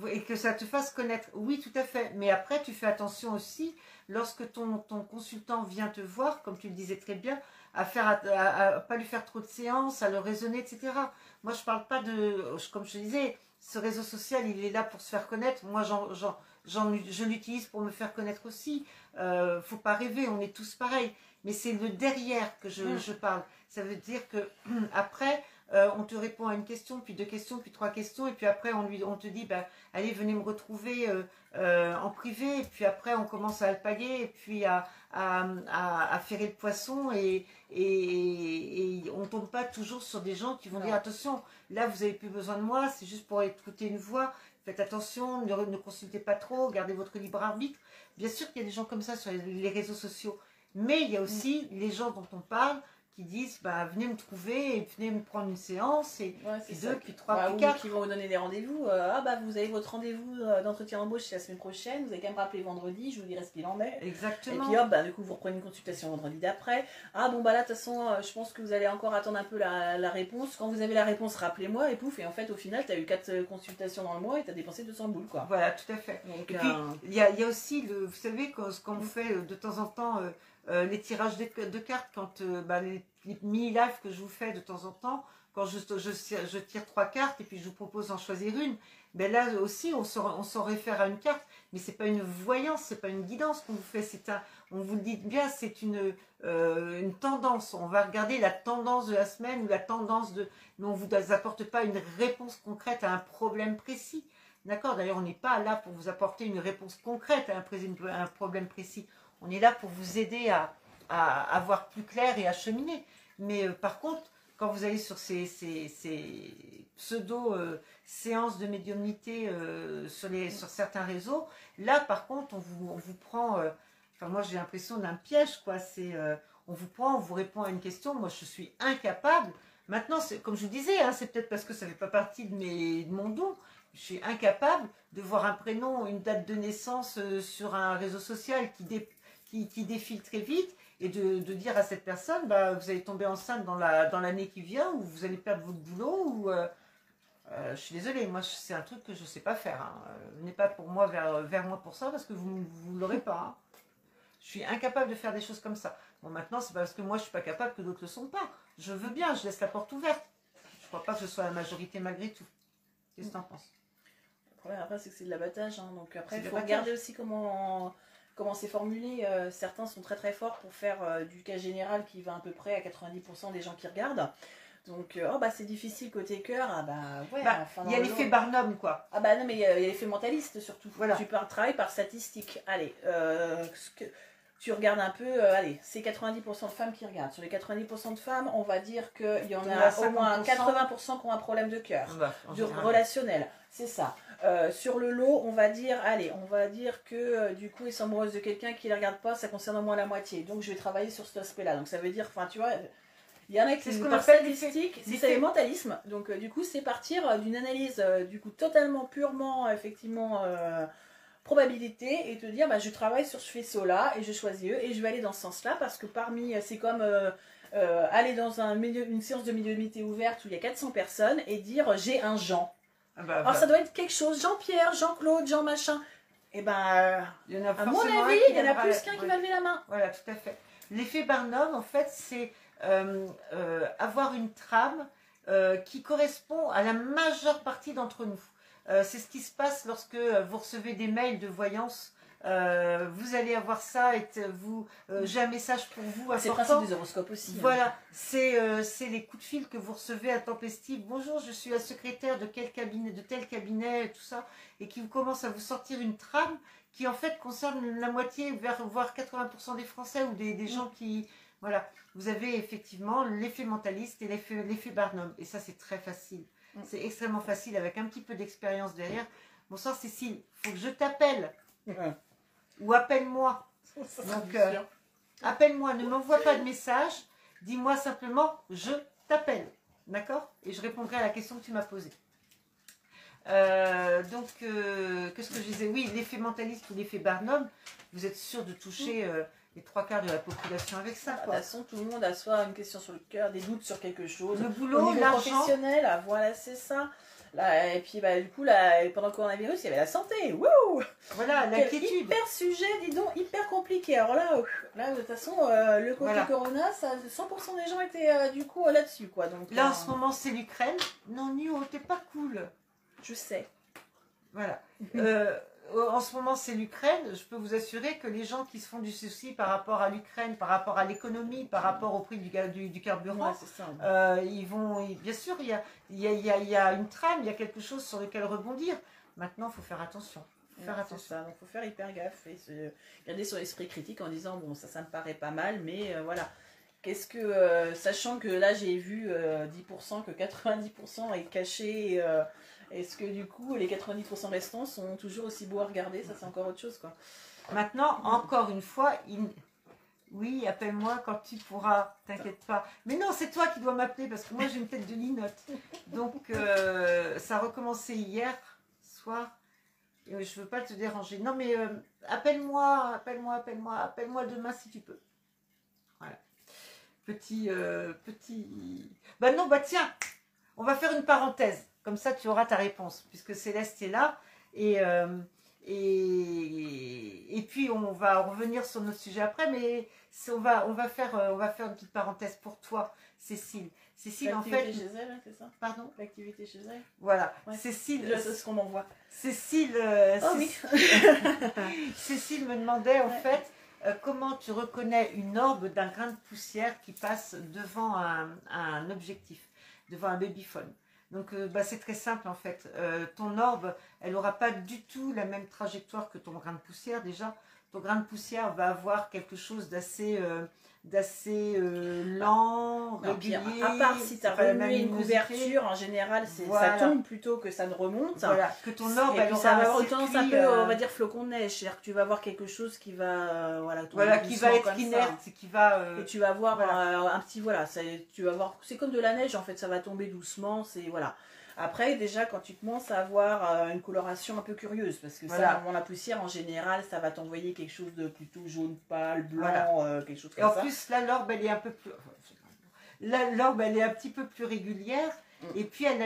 et que ça te fasse connaître, oui, tout à fait. Mais après, tu fais attention aussi, lorsque ton consultant vient te voir, comme tu le disais très bien, à pas lui faire trop de séances, à le raisonner, etc. Moi, je parle pas comme je te disais, ce réseau social, il est là pour se faire connaître. Moi, je l'utilise pour me faire connaître aussi. Faut pas rêver, on est tous pareils. Mais c'est le derrière que je parle. Ça veut dire que après, on te répond à une question, puis 2 questions, puis 3 questions, et puis après on te dit, bah, allez, venez me retrouver en privé, et puis après on commence à alpaguer, et puis à ferrer le poisson, et on tombe pas toujours sur des gens qui vont dire, attention, là vous avez plus besoin de moi, c'est juste pour écouter une voix, faites attention, ne consultez pas trop, gardez votre libre arbitre. Bien sûr qu'il y a des gens comme ça sur les réseaux sociaux, mais il y a aussi les gens dont on parle, qui disent, bah, venez me trouver, et venez me prendre une séance, et puis 2, puis 3, puis 4. Qui vont vous donner des rendez-vous. Vous avez votre rendez-vous d'entretien d'embauche la semaine prochaine, vous avez qu'à me rappeler vendredi, je vous dirai ce qu'il en est. Exactement. Et puis du coup vous reprenez une consultation vendredi d'après. Là, de toute façon, je pense que vous allez encore attendre un peu la réponse. Quand vous avez la réponse, rappelez-moi, et pouf, et en fait, au final, tu as eu 4 consultations dans le mois, et tu as dépensé 200 boules, quoi. Voilà, tout à fait. Donc, et puis, il y a aussi, vous savez, quand on fait de temps en temps les tirages de cartes, quand les mini-lives que je vous fais de temps en temps, quand je tire 3 cartes et puis je vous propose d'en choisir une, ben là aussi on s'en réfère à une carte, mais c'est pas une voyance, c'est pas une guidance qu'on vous fait, on vous le dit bien, c'est une tendance. On va regarder la tendance de la semaine ou la tendance mais on vous apporte pas une réponse concrète à un problème précis. D'accord? D'ailleurs, on n'est pas là pour vous apporter une réponse concrète à un problème précis. On est là pour vous aider à voir plus clair et à cheminer. Mais par contre, quand vous allez sur ces pseudo-séances de médiumnité sur certains réseaux, là, par contre, on vous prend... moi, j'ai l'impression d'un piège, quoi. On vous prend, on vous répond à une question. Moi, je suis incapable. Maintenant, comme je vous disais, hein, c'est peut-être parce que ça ne fait pas partie de mon don. Je suis incapable de voir un prénom, une date de naissance sur un réseau social qui défile très vite, et de dire à cette personne, bah, vous allez tomber enceinte dans l'année qui vient, ou vous allez perdre votre boulot, ou je suis désolée, moi c'est un truc que je ne sais pas faire. Hein. Venez pas pour moi vers moi pour ça, parce que vous ne l'aurez pas. Hein. Je suis incapable de faire des choses comme ça. Bon, maintenant, c'est parce que moi je ne suis pas capable que d'autres ne le sont pas. Je veux bien, je laisse la porte ouverte. Je ne crois pas que je sois la majorité malgré tout. Qu'est-ce que tu en penses? Le problème après, c'est que c'est de l'abattage, hein. Donc après il faut regarder aussi comment comment c'est formulé. Certains sont très très forts pour faire du cas général qui va à peu près à 90% des gens qui regardent. Donc, oh bah c'est difficile côté cœur, ah bah ouais. Bah, enfin, il y a l'effet Barnum, quoi. Ah bah non, mais il y a l'effet mentaliste surtout. Voilà. Tu travailles par statistique. Allez, tu regardes un peu, allez, c'est 90% de femmes qui regardent. Sur les 90% de femmes, on va dire qu'il y en a au moins 80% qui ont un problème de cœur, de relationnel. C'est ça. Sur le lot, on va dire, allez, on va dire que du coup, ils sont amoureuses de quelqu'un qui ne les regarde pas, ça concerne au moins la moitié. Donc, je vais travailler sur cet aspect-là. Donc, ça veut dire, enfin, tu vois, il y en a qui sont par statistique, c'est le mentalisme. Donc, du coup, c'est partir d'une analyse, du coup, totalement, purement, effectivement, probabilité, et te dire, bah, je travaille sur ce faisceau-là, et je choisis eux, et je vais aller dans ce sens-là, parce que parmi, c'est comme aller dans une séance de médiumnité ouverte où il y a 400 personnes, et dire, j'ai un Jean. Ah bah, alors ça doit être quelque chose, Jean-Pierre, Jean-Claude, Jean machin. Et ben, à mon avis, il y en a plus qu'un qui va lever la main. Voilà, tout à fait. L'effet Barnum, en fait, c'est avoir une trame qui correspond à la majeure partie d'entre nous. C'est ce qui se passe lorsque vous recevez des mails de voyance. Vous allez avoir ça et j'ai un message pour vous. C'est le principe des horoscopes aussi. Voilà, hein. C'est les coups de fil que vous recevez intempestifs. Bonjour, je suis la secrétaire de quel cabinet, de tel cabinet, tout ça, et qui commence à vous sortir une trame qui en fait concerne la moitié, voire 80% des Français ou des gens qui... Voilà, vous avez effectivement l'effet mentaliste et l'effet Barnum. Et ça, c'est très facile. C'est extrêmement facile avec un petit peu d'expérience derrière. Bonsoir Cécile, il faut que je t'appelle. Ou appelle-moi. Donc, appelle-moi, ne m'envoie pas de message. Dis-moi simplement, je t'appelle. D'accord? Et je répondrai à la question que tu m'as posée. Qu'est-ce que je disais? Oui, l'effet mentaliste ou l'effet Barnum, vous êtes sûr de toucher... les 3/4 de la population avec ça. De toute façon, tout le monde a soit une question sur le cœur, des doutes sur quelque chose. Le boulot, l'argent. Professionnel, voilà, c'est ça. Là, et puis, bah, du coup, là, pendant le coronavirus, il y avait la santé. Wouh! Voilà, l'inquiétude. Hyper sujet, dis donc, hyper compliqué. Alors là, de toute façon, le côté Corona, 100% des gens étaient du coup là-dessus, quoi. Donc, là, en ce moment, c'est l'Ukraine. Non, Nio, t'es pas cool. Je sais. Voilà. En ce moment, c'est l'Ukraine. Je peux vous assurer que les gens qui se font du souci par rapport à l'Ukraine, par rapport à l'économie, par rapport au prix du carburant, ouais, ça, ils vont... Bien sûr, il y a une trame, il y a quelque chose sur lequel rebondir. Maintenant, il faut faire attention. Donc, faut faire hyper gaffe et se garder son esprit critique en disant, bon, ça me paraît pas mal, mais voilà. Qu'est-ce que... sachant que là, j'ai vu 10%, que 90% est caché... Est-ce que du coup, les 90% restants sont toujours aussi beaux à regarder? Ça, c'est encore autre chose, quoi. Maintenant, encore une fois, oui, appelle-moi quand tu pourras, t'inquiète pas. Mais non, c'est toi qui dois m'appeler parce que moi, j'ai une tête de linotte. Donc, ça a recommencé hier soir. Et je veux pas te déranger. Non, mais appelle-moi demain si tu peux. Voilà. Petit... Bah non, bah tiens, on va faire une parenthèse. Comme ça, tu auras ta réponse, puisque Céleste est là. Et puis, on va revenir sur notre sujet après, mais on va faire une petite parenthèse pour toi, Cécile. Cécile, en fait... L'activité chez elle, c'est ça? Pardon? L'activité chez elle? Voilà. Ouais. Cécile... C'est ce qu'on m'envoie. Cécile... oui. Cécile me demandait, en fait, comment tu reconnais une orbe d'un grain de poussière qui passe devant un objectif, devant un babyphone. Donc, c'est très simple en fait. Ton orbe, elle n'aura pas du tout la même trajectoire que ton grain de poussière déjà. Ton grain de poussière va avoir quelque chose d'assez lent, régulier. À part si tu as remué une couverture, en général, ça tombe plutôt que ça ne remonte. Voilà, que ton orbe, elle ça va avoir un tendance un peu, on va dire, flocon de neige. C'est-à-dire que tu vas avoir quelque chose qui va... qui va être inerte. Qui va, et tu vas avoir un petit... Voilà, tu vas voir... C'est comme de la neige, en fait, ça va tomber doucement. Voilà. Après, déjà, quand tu commences à avoir une coloration un peu curieuse, parce que ça, la poussière, en général, ça va t'envoyer quelque chose de plutôt jaune pâle, blanc, quelque chose comme ça. Et en plus, là, l'orbe, elle est un peu plus... L'orbe, elle est un petit peu plus régulière. Et puis, elle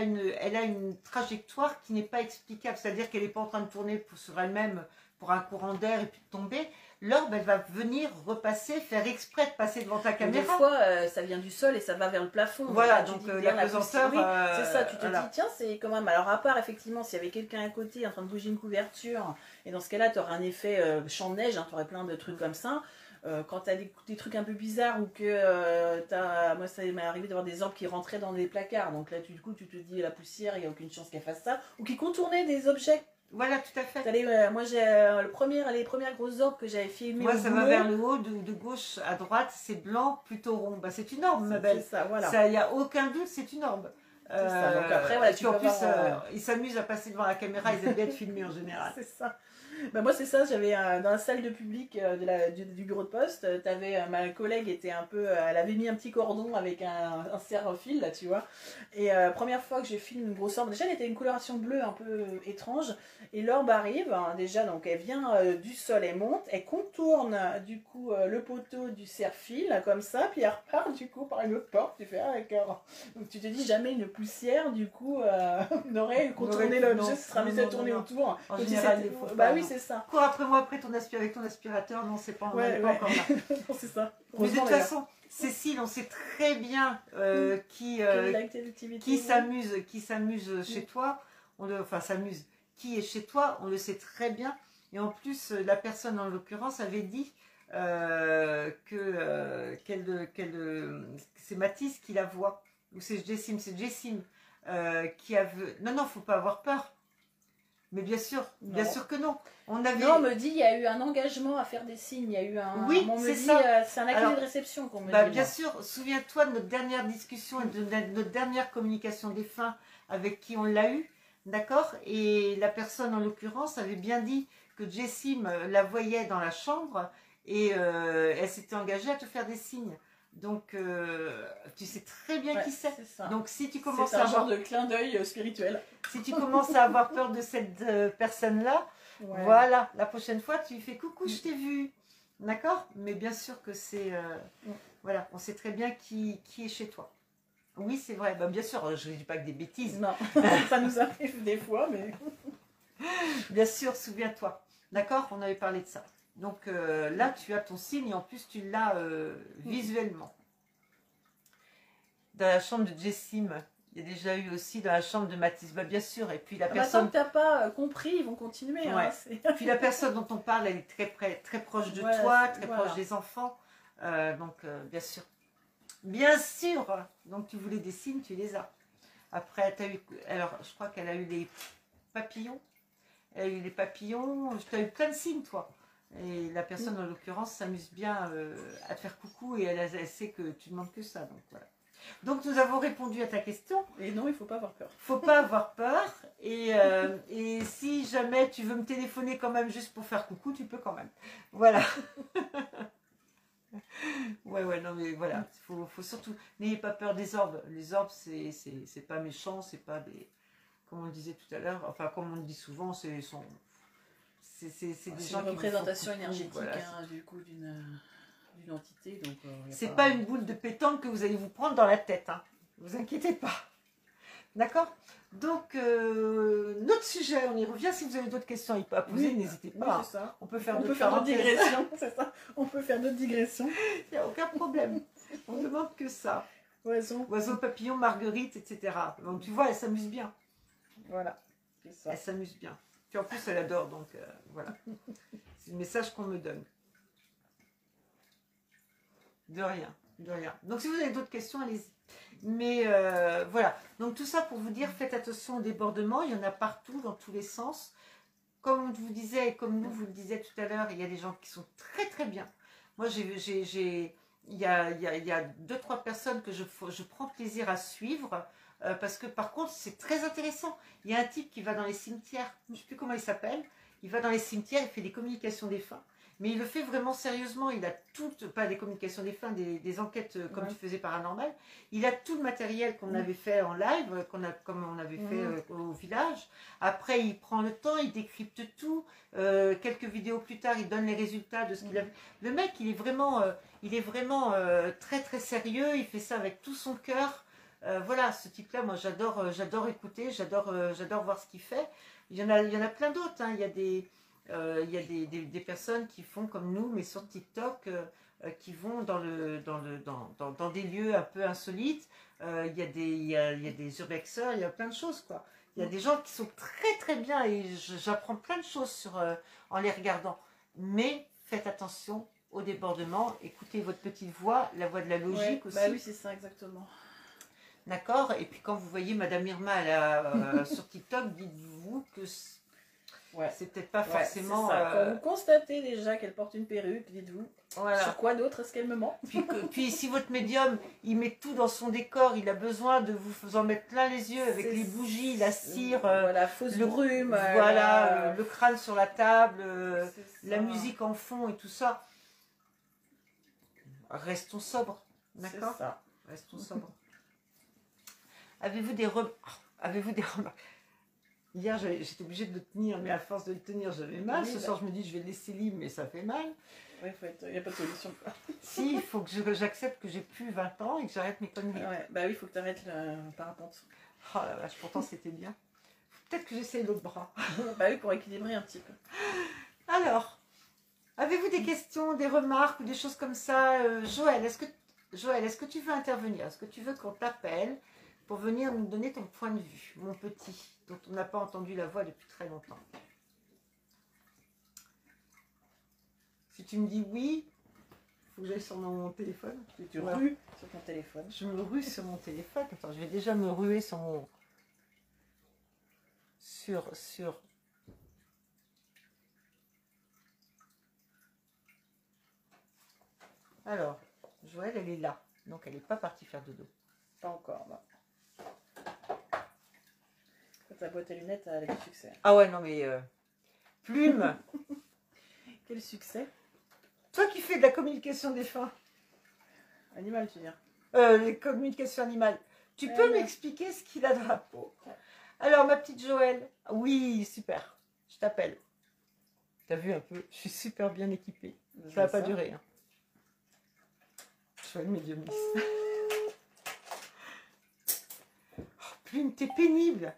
a une trajectoire qui n'est pas explicable. C'est-à-dire qu'elle n'est pas en train de tourner sur elle-même pour un courant d'air et puis de tomber. l'orbe, elle va venir repasser, faire exprès de passer devant ta caméra. Des fois, ça vient du sol et ça va vers le plafond. Voilà, donc la pesanteur... Oui, c'est ça, tu te dis, tiens, c'est quand même... Alors à part, effectivement, s'il y avait quelqu'un à côté en train de bouger une couverture, et dans ce cas-là, tu aurais un effet champ de neige, hein, tu aurais plein de trucs comme ça. Quand tu as des trucs un peu bizarres ou que moi ça m'est arrivé d'avoir des orbes qui rentraient dans des placards, donc là du coup tu te dis la poussière, il n'y a aucune chance qu'elle fasse ça, ou qui contournaient des objets. Voilà, tout à fait. Moi j'ai les premières grosses orbes que j'avais filmées. Moi ça va vers le haut, de gauche à droite, c'est blanc, plutôt rond. Bah, c'est une orbe, ma belle. C'est ça, voilà. Il n'y a aucun doute, c'est une orbe. Ça. Donc après, voilà, en plus, ils s'amusent à passer devant la caméra, ils aiment bien être filmés en général. C'est ça. Bah moi c'est ça, j'avais dans la salle de public du bureau de poste, ma collègue était un peu, elle avait mis un petit cordon avec un serre-fil là, tu vois. Et première fois que j'ai filmé une grosse orbe, déjà elle était une coloration bleue un peu étrange, et l'orbe arrive, hein, déjà donc elle vient du sol, elle monte, elle contourne du coup le poteau du serre-fil comme ça, puis elle repart du coup par une autre porte, tu fais d'accord. Donc tu te dis jamais une poussière du coup n'aurait contourné l'objet, ce sera mis à tourner autour. En général, bah oui, c'est ça. Cours après moi, après avec ton aspirateur, non, c'est pas, pas encore là. Non, c'est ça. Mais de toute façon, Cécile, on sait très bien qui s'amuse chez toi, enfin s'amuse, qui est chez toi, on le sait très bien. Et en plus, la personne en l'occurrence avait dit c'est Mathis qui la voit, ou c'est Jessim qui a... Non, faut pas avoir peur. Mais bien sûr que non. Non, on me dit il y a eu un engagement à faire des signes, il y a eu un... Oui, c'est un accusé de réception qu'on me dit. Bien sûr, souviens-toi de notre dernière discussion et de notre dernière communication des fins avec qui on l'a eu, d'accord? Et la personne en l'occurrence avait bien dit que Jessim la voyait dans la chambre et elle s'était engagée à te faire des signes. Donc, tu sais très bien qui c'est. Donc, si tu commences à avoir... un genre de clin d'œil spirituel. Si tu commences à avoir peur de cette personne-là, voilà, la prochaine fois, tu fais coucou, je t'ai vu. D'accord? Mais bien sûr que c'est... Voilà, on sait très bien qui est chez toi. Oui, c'est vrai. Bah, bien sûr, je ne dis pas que des bêtises. Non, ça nous arrive des fois, mais... Bien sûr, souviens-toi. D'accord? On avait parlé de ça. Donc là, tu as ton signe et en plus, tu l'as visuellement. Dans la chambre de Jessim, il y a déjà eu aussi dans la chambre de Mathis. Bah, bien sûr. Et puis la personne... Tant que tu n'as pas compris, ils vont continuer. Ouais. Hein, puis la personne dont on parle, elle est très proche de toi, très proche des enfants. Donc, bien sûr. Bien sûr. Donc, tu voulais des signes, tu les as. Après, tu as eu... Alors, je crois qu'elle a eu les papillons. Elle a eu les papillons. Tu as eu plein de signes, toi. Et la personne, en l'occurrence, s'amuse bien à te faire coucou et elle sait que tu ne demandes que ça. Donc, voilà. Donc, nous avons répondu à ta question. Et non, il ne faut pas avoir peur. Il ne faut pas avoir peur. Et si jamais tu veux me téléphoner quand même juste pour faire coucou, tu peux quand même. Voilà. Ouais, non, mais voilà. Faut surtout... N'ayez pas peur des orbes. Les orbes, c'est pas méchant, c'est pas des... Comme on le disait tout à l'heure, enfin, comme on le dit souvent, c'est des gens une représentation énergétique, voilà, du coup, d'une entité. C'est pas une boule de pétanque que vous allez vous prendre dans la tête, hein. Ne vous inquiétez pas. D'accord? Donc, notre sujet, on y revient. Si vous avez d'autres questions à poser, n'hésitez pas. Oui, ça. On peut faire d'autres digressions. C'est ça. On peut faire d'autres digressions. Il n'y a aucun problème. On ne demande que ça. Oiseau, papillon, marguerite, etc. Donc, tu vois, elle s'amuse bien. Voilà. Ça. Elle s'amuse bien. Puis en plus, elle adore. Donc, voilà. C'est le message qu'on me donne. De rien. Donc, si vous avez d'autres questions, allez-y. Mais voilà, donc tout ça pour vous dire, faites attention au débordement, il y en a partout, dans tous les sens. Comme je vous disais, et comme nous vous le disiez tout à l'heure, il y a des gens qui sont très très bien. Moi, il y a 2-3 personnes que je prends plaisir à suivre, parce que par contre, c'est très intéressant. Il y a un type qui va dans les cimetières, je ne sais plus comment il s'appelle, il va dans les cimetières, il fait des communications des défunts. Mais il le fait vraiment sérieusement, il a pas des communications des fins, des enquêtes comme tu faisais paranormal. Il a tout le matériel qu'on avait fait en live, comme on avait fait au village. Après, il prend le temps, il décrypte tout. Quelques vidéos plus tard, il donne les résultats de ce qu'il a vu. Le mec, il est vraiment très très sérieux, il fait ça avec tout son cœur. Voilà, ce type-là, moi j'adore écouter, j'adore voir ce qu'il fait. Il y en a plein d'autres, hein. Il y a des... Il y a des personnes qui font comme nous, mais sur TikTok, qui vont dans des lieux un peu insolites. Il y a des urbexeurs, il y a plein de choses, quoi. Il y a des gens qui sont très très bien et j'apprends plein de choses en les regardant. Mais faites attention au débordement, écoutez votre petite voix, la voix de la logique aussi. Bah oui, c'est ça, exactement. D'accord. Et puis quand vous voyez Madame Irma sur TikTok, dites-vous que c'est peut-être pas forcément... Quand vous constatez déjà qu'elle porte une perruque, dites-vous, voilà. Sur quoi d'autre est-ce qu'elle me ment? Puis si votre médium, il met tout dans son décor, il a besoin de vous en mettre plein les yeux avec les bougies, la cire, voilà, fausse brume, voilà, le crâne sur la table, la musique en fond et tout ça. Restons sobres, d'accord? Restons sobres. Avez-vous des remarques? Hier, j'étais obligée de le tenir, mais à force de le tenir, j'avais mal. Oui, ce soir, je me dis, je vais le laisser libre, mais ça fait mal. Oui, il n'y a pas de solution. Si, il faut que j'accepte que j'ai plus 20 ans et que j'arrête mes conneries. Ouais, bah oui, il faut que tu arrêtes le parapente. Oh la vache, pourtant c'était bien. Peut-être que j'essaye l'autre bras. Bah oui, pour équilibrer un petit peu. Alors, avez-vous des questions, des remarques ou des choses comme ça? Joël, est-ce que tu veux intervenir? Est-ce que tu veux qu'on t'appelle pour venir nous donner ton point de vue, mon petit, dont on n'a pas entendu la voix depuis très longtemps? Si tu me dis oui, il faut que j'aille sur mon téléphone. Tu rues sur ton téléphone. Je me rue sur mon téléphone. Attends, je vais déjà me ruer sur mon... Alors, Joël, elle est là. Donc, elle n'est pas partie faire dodo. Pas encore, non. Ta boîte à lunettes a du succès. Ah ouais, non mais... Plume. Quel succès? Toi qui fais de la communication des fins. Animal, tu veux dire? Les communications animales. Tu peux m'expliquer ce qu'il a dans la peau? Alors, ma petite Joël. Oui, super. Je t'appelle. T'as vu un peu? Je suis super bien équipée. Ça va pas durer. Hein. Joël médiumniste. Oh, Plume, t'es pénible.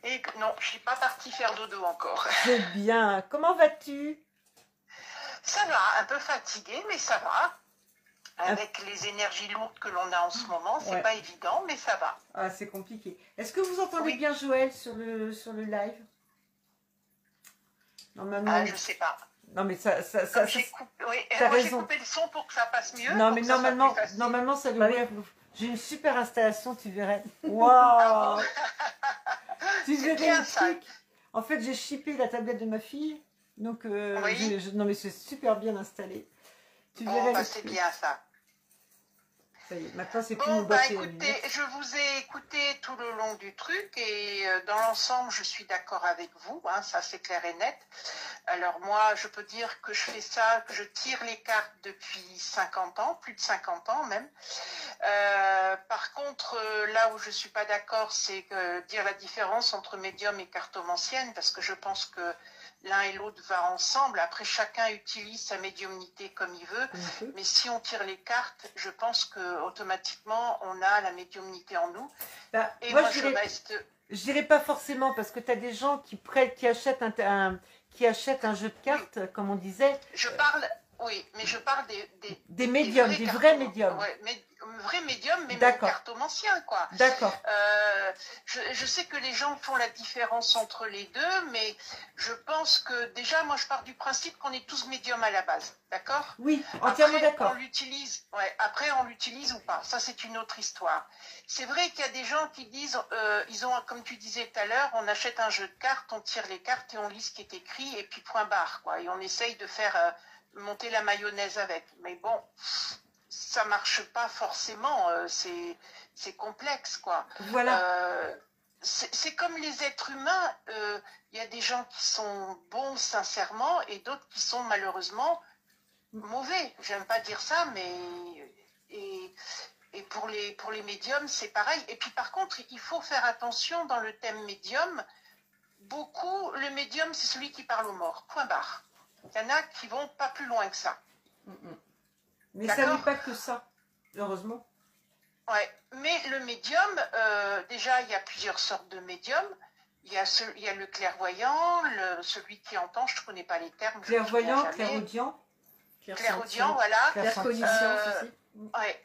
Et non, je suis pas partie faire dodo encore. C'est bien. Comment vas-tu? Ça va, un peu fatiguée, mais ça va. Avec les énergies lourdes que l'on a en ce moment, c'est pas évident, mais ça va. Ah, c'est compliqué. Est-ce que vous entendez bien Joël sur le live? Normalement. Ah, je sais pas. Non, mais ça j'ai coupé le son pour que ça passe mieux. Non, mais normalement, ça devrait... J'ai une super installation, tu verrais. Waouh. Tu verrais le truc. En fait, j'ai chippé la tablette de ma fille. Donc, non, mais c'est super bien installé. Tu verrais. C'est bien ça. Ça y est, maintenant c'est plus bon, bah écoutez, je vous ai écouté tout le long du truc et dans l'ensemble, je suis d'accord avec vous, hein, ça c'est clair et net. Alors moi, je peux dire que je fais ça, que je tire les cartes depuis 50 ans, plus de 50 ans même. Par contre, là où je suis pas d'accord, c'est dire la différence entre médium et cartomancienne, parce que je pense que l'un et l'autre va ensemble. Après, chacun utilise sa médiumnité comme il veut. Mais si on tire les cartes, je pense que automatiquement, on a la médiumnité en nous. Bah, et moi, je dirais pas forcément, parce que tu as des gens qui achètent un jeu de cartes, comme on disait. Je parle... Oui, mais je parle des médiums, des vrais médiums. Ouais, vrais médiums, mais même cartomanciens, quoi. D'accord. Je sais que les gens font la différence entre les deux, mais je pense que déjà, moi, je pars du principe qu'on est tous médiums à la base, d'accord? Oui, entièrement d'accord. Après, on l'utilise ou pas. Ça, c'est une autre histoire. C'est vrai qu'il y a des gens qui disent, comme tu disais tout à l'heure, on achète un jeu de cartes, on tire les cartes et on lit ce qui est écrit, et puis point barre, quoi. Et on essaye de faire... monter la mayonnaise avec. Mais bon, ça marche pas forcément. C'est complexe, quoi. Voilà. C'est comme les êtres humains. Il y a des gens qui sont bons sincèrement et d'autres qui sont malheureusement mauvais. J'aime pas dire ça, mais... Et pour les médiums, c'est pareil. Et puis par contre, il faut faire attention dans le thème médium. Beaucoup, le médium, c'est celui qui parle aux morts. Point barre. Il y en a qui vont pas plus loin que ça. Mais ça n'est pas que ça, heureusement. Ouais, mais le médium, déjà, il y a plusieurs sortes de médiums. il y a le clairvoyant, celui qui entend, je ne connais pas les termes. Clairvoyant, clairaudient. Clairaudient, voilà. Claircognition aussi. Ouais.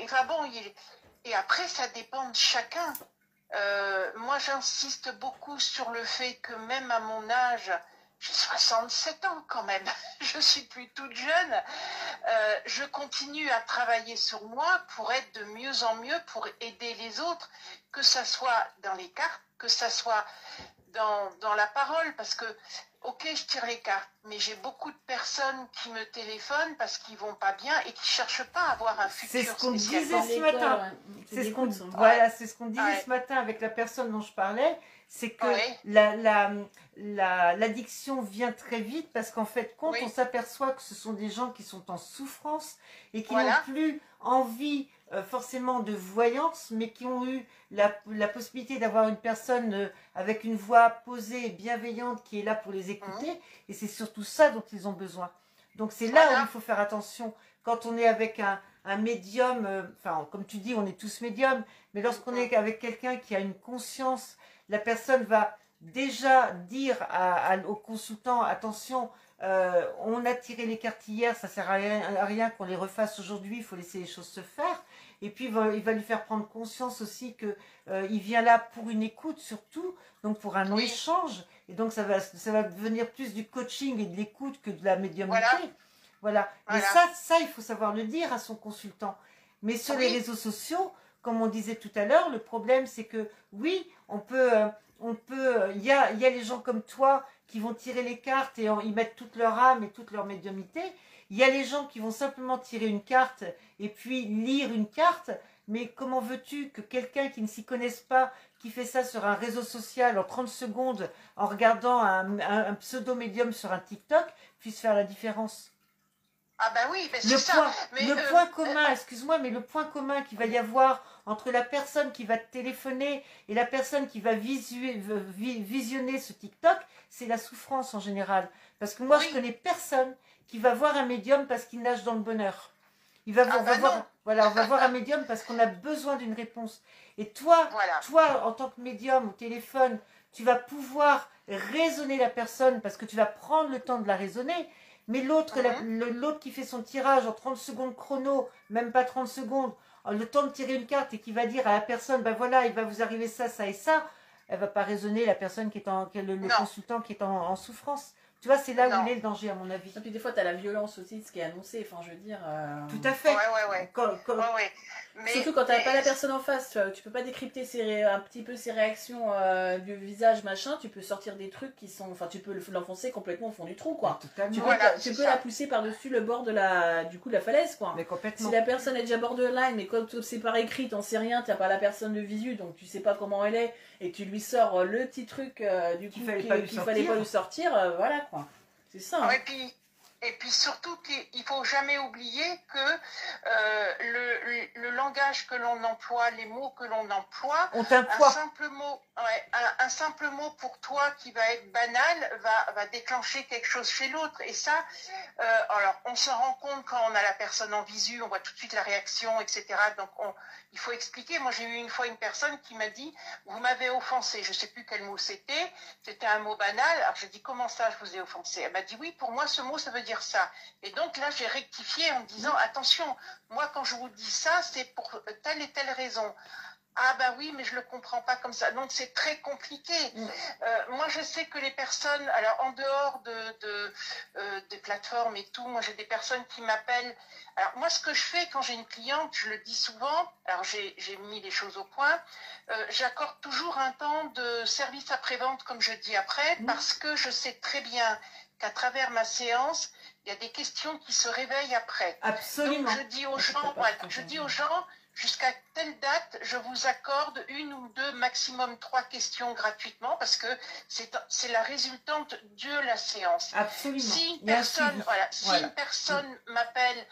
Enfin bon, et après, ça dépend de chacun. Moi, j'insiste beaucoup sur le fait que même à mon âge, j'ai 67 ans quand même, je suis plus toute jeune, je continue à travailler sur moi pour être de mieux en mieux, pour aider les autres, que ça soit dans les cartes, que ça soit dans la parole, parce que, ok, je tire les cartes, mais j'ai beaucoup de personnes qui me téléphonent parce qu'ils vont pas bien et qui cherchent pas à avoir un futur. C'est ce qu'on disait spécialement. ce matin. Ouais. C'est ce qu'on voilà, c'est ce qu'on disait ce matin avec la personne dont je parlais. C'est que l'addiction vient très vite parce qu'en fait, quand on s'aperçoit que ce sont des gens qui sont en souffrance et qui n'ont plus envie forcément de voyance, mais qui ont eu la possibilité d'avoir une personne avec une voix posée et bienveillante qui est là pour les écouter, et c'est surtout ça dont ils ont besoin. Donc c'est là où il faut faire attention. Quand on est avec un médium, enfin comme tu dis, on est tous médiums, mais lorsqu'on est avec quelqu'un qui a une conscience, la personne va déjà dire au consultant, attention, on a tiré les cartes hier, ça sert à rien qu'on les refasse aujourd'hui, il faut laisser les choses se faire. Et puis il va lui faire prendre conscience aussi que il vient là pour une écoute surtout, donc pour un échange. Et donc ça va devenir plus du coaching et de l'écoute que de la médiumnité. Voilà. Et ça, il faut savoir le dire à son consultant. Mais sur les réseaux sociaux, comme on disait tout à l'heure, le problème c'est que oui, il y a les gens comme toi qui vont tirer les cartes et ils mettent toute leur âme et toute leur médiumnité. Il y a les gens qui vont simplement tirer une carte et puis lire une carte. Mais comment veux-tu que quelqu'un qui ne s'y connaisse pas, qui fait ça sur un réseau social en 30 secondes en regardant un pseudo-médium sur un TikTok, puisse faire la différence? Ah ben oui, c'est ça. Le point commun, excuse-moi, mais le point commun qu'il va y avoir entre la personne qui va te téléphoner et la personne qui va visionner ce TikTok, c'est la souffrance en général. Parce que moi, je connais personne qui va voir un médium parce qu'il nage dans le bonheur. On va voir un médium parce qu'on a besoin d'une réponse. Et toi, en tant que médium au téléphone, tu vas pouvoir raisonner la personne parce que tu vas prendre le temps de la raisonner. Mais l'autre qui fait son tirage en 30 secondes chrono, même pas 30 secondes, le temps de tirer une carte et qui va dire à la personne, ben voilà, il va vous arriver ça, ça et ça, elle va pas raisonner la personne qui est le consultant qui est en souffrance. Tu vois, c'est là où il est le danger, à mon avis. Et puis des fois, tu as la violence aussi de ce qui est annoncé. Enfin, je veux dire... Tout à fait. Mais, surtout quand tu n'as pas la personne en face. Tu peux pas décrypter un petit peu ses réactions du visage, machin. Tu peux sortir des trucs qui sont... Enfin, tu peux l'enfoncer complètement au fond du trou, quoi. Tu peux la pousser par-dessus le bord de la falaise, quoi. Mais complètement. Si la personne est déjà borderline, mais comme c'est par écrit, t'en sais rien, t'as pas la personne de visu, donc tu sais pas comment elle est, et tu lui sors le petit truc qu'il fallait pas lui sortir, voilà quoi. C'est ça. Hein. Et puis surtout qu'il ne faut jamais oublier que le langage que l'on emploie, les mots que l'on emploie, un simple mot pour toi qui va être banal va déclencher quelque chose chez l'autre. Et ça, alors on se rend compte quand on a la personne en visu, on voit tout de suite la réaction, etc. Donc il faut expliquer. Moi j'ai eu une fois une personne qui m'a dit « Vous m'avez offensé ». Je ne sais plus quel mot c'était. C'était un mot banal. Alors j'ai dit « Comment ça je vous ai offensé ?» Elle m'a dit « Oui, pour moi ce mot ça veut dire ça ». Et donc là, j'ai rectifié en me disant, attention, moi quand je vous dis ça, c'est pour telle et telle raison. Ah ben oui, mais je le comprends pas comme ça. Donc c'est très compliqué. Moi je sais que les personnes, alors en dehors des plateformes et tout, moi j'ai des personnes qui m'appellent. Alors moi ce que je fais quand j'ai une cliente, je le dis souvent, alors j'ai mis les choses au point, j'accorde toujours un temps de service après-vente comme je dis après, parce que je sais très bien qu'à travers ma séance, il y a des questions qui se réveillent après. Absolument. Donc je dis aux gens, jusqu'à telle date, je vous accorde 1 ou 2, maximum 3 questions gratuitement parce que c'est la résultante de la séance. Absolument. Si une personne m'appelle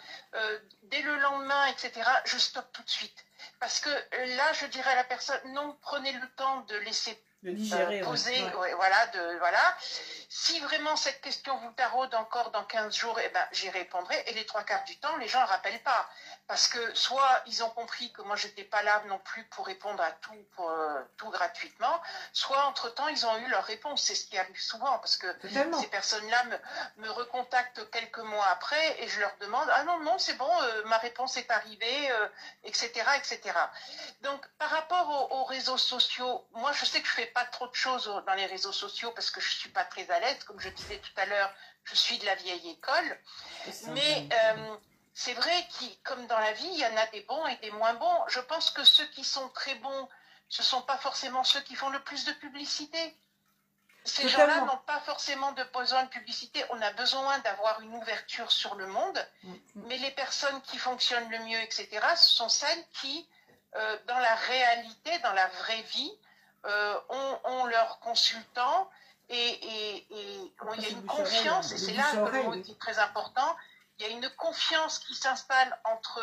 dès le lendemain, etc., je stoppe tout de suite. Parce que là, je dirais à la personne, non, prenez le temps de laisser de digérer, poser, ouais. voilà. Si vraiment cette question vous taraude encore dans 15 jours, eh ben, j'y répondrai. Et les 3/4 du temps, les gens ne rappellent pas. Parce que soit ils ont compris que moi, je n'étais pas là non plus pour répondre à tout, tout gratuitement, soit entre-temps, ils ont eu leur réponse. C'est ce qui arrive souvent. Parce que ces personnes-là me recontactent quelques mois après et je leur demande « Ah non, non, c'est bon, ma réponse est arrivée, etc. etc. » Donc, par rapport aux réseaux sociaux, moi, je sais que je fais pas trop de choses dans les réseaux sociaux parce que je suis pas très à l'aise. Comme je disais tout à l'heure, je suis de la vieille école. Mais c'est vrai que, comme dans la vie, il y en a des bons et des moins bons. Je pense que ceux qui sont très bons, ce sont pas forcément ceux qui font le plus de publicité. Ces gens-là n'ont pas forcément besoin de publicité. On a besoin d'avoir une ouverture sur le monde. Mais les personnes qui fonctionnent le mieux, etc., ce sont celles qui, dans la réalité, dans la vraie vie, ont leurs consultants et il y a une confiance, et c'est là que le mot est très important, il y a une confiance qui s'installe entre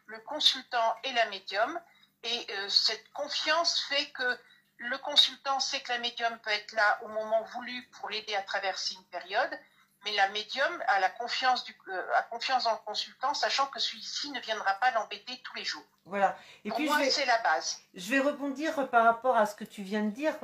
le consultant et la médium, et cette confiance fait que le consultant sait que la médium peut être là au moment voulu pour l'aider à traverser une période, mais la médium a confiance dans le consultant, sachant que celui-ci ne viendra pas l'embêter tous les jours. Voilà. Et pour moi, c'est la base. Je vais rebondir par rapport à ce que tu viens de dire.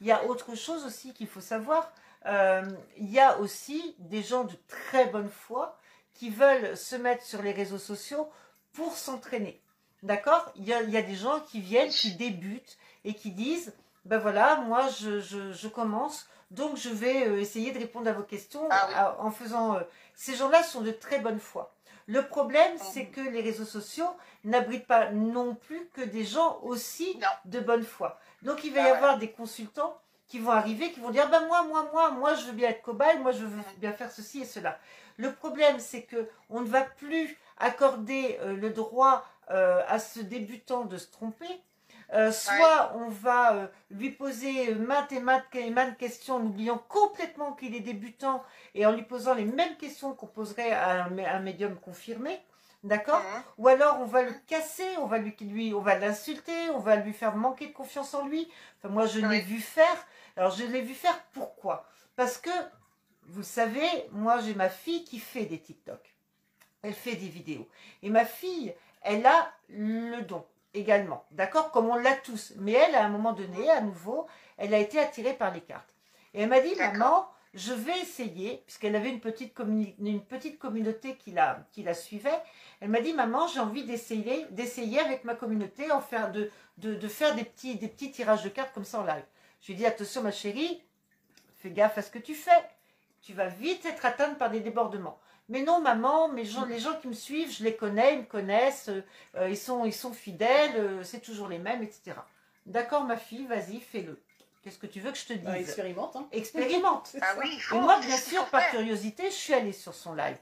Il y a autre chose aussi qu'il faut savoir. Il y a aussi des gens de très bonne foi qui veulent se mettre sur les réseaux sociaux pour s'entraîner. D'accord ? Il y a des gens qui viennent, qui débutent et qui disent, ben voilà, moi je commence, donc je vais essayer de répondre à vos questions en faisant... Ces gens-là sont de très bonne foi. Le problème, c'est que les réseaux sociaux n'abritent pas non plus que des gens aussi de bonne foi. Donc il va y avoir des consultants qui vont arriver, qui vont dire, ben moi je veux bien être cobaye, moi je veux bien faire ceci et cela. Le problème, c'est qu'on ne va plus accorder le droit à ce débutant de se tromper. Soit on va lui poser maintes et maintes questions en oubliant complètement qu'il est débutant et en lui posant les mêmes questions qu'on poserait à un médium confirmé, d'accord ? Ou alors on va le casser, on va l'insulter, on va lui faire manquer de confiance en lui. Enfin, moi je l'ai vu faire. Alors je l'ai vu faire pourquoi ? Parce que, vous savez, moi j'ai ma fille qui fait des TikTok. Elle fait des vidéos. Et ma fille, elle a le don également, d'accord, comme on l'a tous. Mais elle, à un moment donné, à nouveau, elle a été attirée par les cartes. Et elle m'a dit, maman, je vais essayer, puisqu'elle avait une petite communauté qui la suivait. Elle m'a dit, maman, j'ai envie d'essayer avec ma communauté, de faire des petits tirages de cartes comme ça en live. Je lui ai dit, attention ma chérie, fais gaffe à ce que tu fais. Tu vas vite être atteinte par des débordements. Mais non, maman, les gens qui me suivent, je les connais, ils me connaissent, ils sont fidèles, c'est toujours les mêmes, etc. D'accord, ma fille, vas-y, fais-le. Qu'est-ce que tu veux que je te dise ? Expérimente. Hein. Expérimente. Ah oui, et moi, bien sûr, par curiosité, je suis allée sur son live.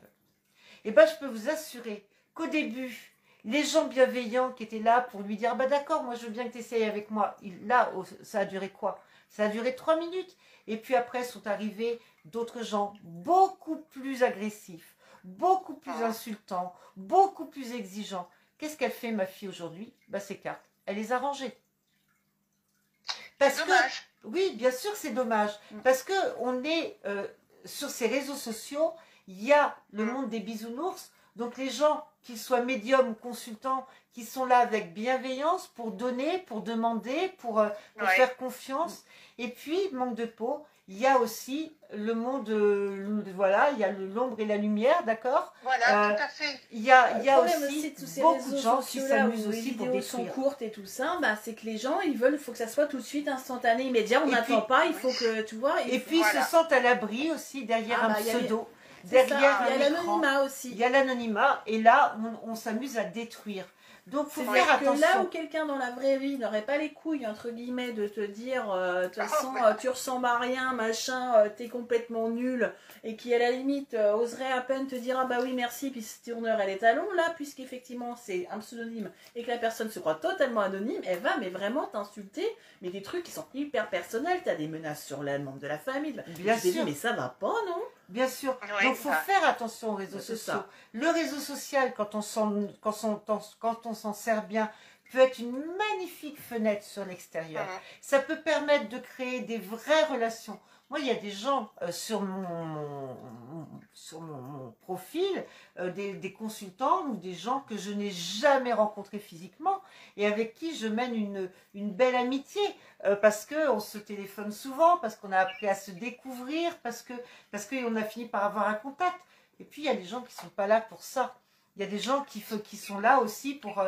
Et bien, je peux vous assurer qu'au début, les gens bienveillants qui étaient là pour lui dire, bah d'accord, moi je veux bien que tu essayes avec moi. Là, ça a duré quoi ? Ça a duré 3 minutes. Et puis après, sont arrivés d'autres gens beaucoup plus agressifs, beaucoup plus insultants, beaucoup plus exigeants. Qu'est-ce qu'elle fait, ma fille, aujourd'hui ? Bah, ses cartes, elle les a rangées. C'est dommage. Oui, bien sûr, c'est dommage. Parce qu'on est sur ces réseaux sociaux, il y a le monde des bisounours. Donc les gens, qu'ils soient médiums ou consultants, qui sont là avec bienveillance pour donner, pour demander, pour faire confiance. Et puis, manque de peau, il y a aussi le monde, voilà, il y a l'ombre et la lumière, d'accord ? Voilà, tout à fait. Il y a aussi beaucoup de gens qui s'amusent aussi pour détruire. Les vidéos sont courtes et tout ça, bah, c'est que les gens, il faut que ça soit tout de suite instantané, immédiat, on n'attend pas, il faut que, tu vois... Et puis, ils se sentent à l'abri aussi derrière un pseudo. Derrière il y a l'anonymat aussi. Il y a l'anonymat, et là, on s'amuse à détruire. Donc, il faut faire attention. Que là où quelqu'un dans la vraie vie n'aurait pas les couilles, entre guillemets, de te dire, de toute façon, tu ressembles à rien, machin, t'es complètement nul, et qui, à la limite, oserait à peine te dire, ah bah oui, merci, puis ce tourneur, elle est à long, là, puisqu'effectivement, c'est un pseudonyme, et que la personne se croit totalement anonyme, elle va, mais vraiment t'insulter, mais des trucs qui sont hyper personnels, t'as des menaces sur les membres de la famille. Bien sûr. Dit, mais ça va pas, non ? Bien sûr. Donc, il faut faire attention aux réseaux sociaux. Le réseau social, quand on s'en sert bien, peut être une magnifique fenêtre sur l'extérieur. Ça peut permettre de créer des vraies relations. Moi, il y a des gens sur mon profil, des consultants ou des gens que je n'ai jamais rencontrés physiquement et avec qui je mène une belle amitié parce qu'on se téléphone souvent, parce qu'on a appris à se découvrir, parce qu'on a fini par avoir un contact. Et puis, il y a des gens qui ne sont pas là pour ça. Il y a des gens qui sont là aussi pour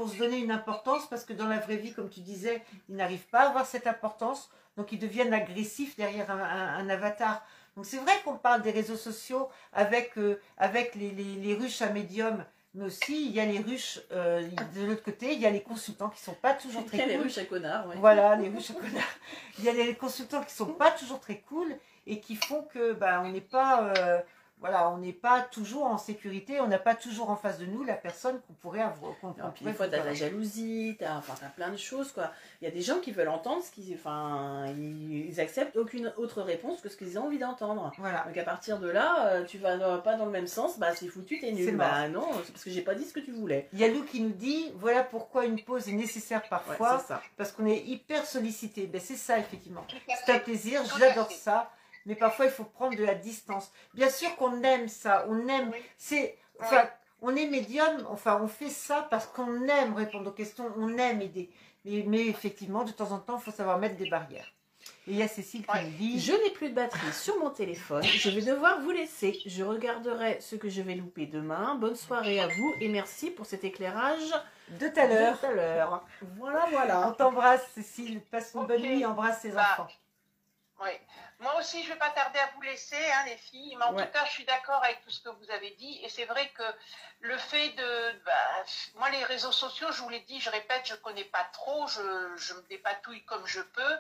se donner une importance parce que dans la vraie vie, comme tu disais, ils n'arrivent pas à avoir cette importance. Donc, ils deviennent agressifs derrière un avatar. Donc, c'est vrai qu'on parle des réseaux sociaux avec les ruches à médium. Mais aussi, il y a les ruches, de l'autre côté, il y a les consultants qui ne sont pas toujours très cool. Il y a les ruches à connards, oui. Voilà, les ruches à connards. Il y a les consultants qui ne sont pas toujours très cool et qui font que on n'est pas... voilà, on n'est pas toujours en sécurité, on n'a pas toujours en face de nous la personne qu'on pourrait avoir. Puis des fois, tu as la jalousie, tu as plein de choses, quoi. Il y a des gens qui veulent entendre ce qu'ils... ils acceptent aucune autre réponse que ce qu'ils ont envie d'entendre. Voilà. Donc à partir de là, tu vas pas dans le même sens, c'est foutu, t'es nul. Non, c'est parce que j'ai pas dit ce que tu voulais. Il y a Lou qui nous dit, voilà pourquoi une pause est nécessaire parfois, c'est ça. parce qu'on est hyper sollicité. C'est ça, effectivement. C'est un plaisir, j'adore ça. Mais parfois, il faut prendre de la distance. Bien sûr qu'on aime ça, on aime... on est médium, on fait ça parce qu'on aime répondre aux questions, on aime aider. Mais effectivement, de temps en temps, il faut savoir mettre des barrières. Et il y a Cécile qui nous dit... Je n'ai plus de batterie sur mon téléphone, je vais devoir vous laisser. Je regarderai ce que je vais louper demain. Bonne soirée à vous et merci pour cet éclairage de tout à l'heure. Voilà. On t'embrasse, Cécile. Passe une bonne nuit, embrasse tes enfants. Oui. Moi aussi, je ne vais pas tarder à vous laisser, les filles. Mais en tout cas, je suis d'accord avec tout ce que vous avez dit. Et c'est vrai que le fait de... moi, les réseaux sociaux, je vous l'ai dit, je répète, je ne connais pas trop. Je me dépatouille comme je peux.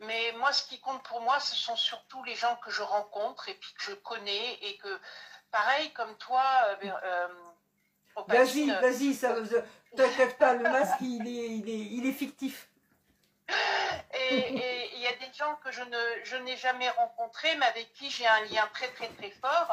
Mais moi, ce qui compte pour moi, ce sont surtout les gens que je rencontre et puis que je connais. Et que, pareil, comme toi... vas-y, ça t'inquiète pas, le masque, il est fictif. Et il y a des gens que je n'ai jamais rencontrés, mais avec qui j'ai un lien très très très fort.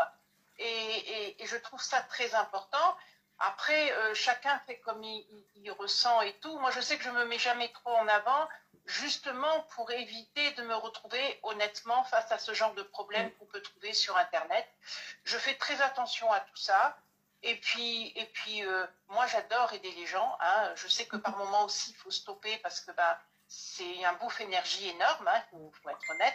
Et je trouve ça très important. Après, chacun fait comme il ressent et tout. Moi, je sais que je ne me mets jamais trop en avant, justement pour éviter de me retrouver honnêtement face à ce genre de problème qu'on peut trouver sur Internet. Je fais très attention à tout ça. Et puis moi, j'adore aider les gens. Je sais que par moments aussi, il faut stopper parce que c'est un bouffe énergie énorme, il faut être honnête.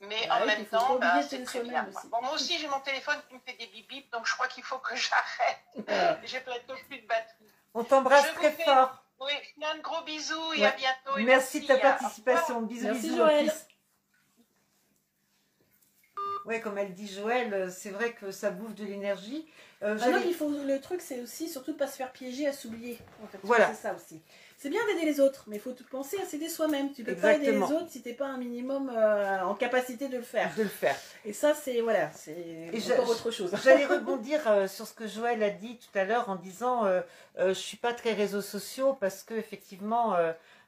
Mais en même temps, c'est très bien. Bon, moi aussi, j'ai mon téléphone qui me fait des bip bip, donc je crois qu'il faut que j'arrête. J'ai bientôt plus de batterie. On t'embrasse très fort. Oui, un gros bisou et à bientôt. Et merci de ta participation. Bisous, Joël. Oui, comme elle dit Joël, c'est vrai que ça bouffe de l'énergie. Le truc, c'est aussi surtout de ne pas se faire piéger à s'oublier. En fait. Voilà. C'est ça aussi. C'est bien d'aider les autres, mais il faut penser à s'aider soi-même. Tu ne peux pas aider les autres si tu n'es pas un minimum en capacité de le faire. Et ça, c'est encore autre chose. J'allais rebondir sur ce que Joël a dit tout à l'heure en disant je ne suis pas très réseaux sociaux parce que effectivement,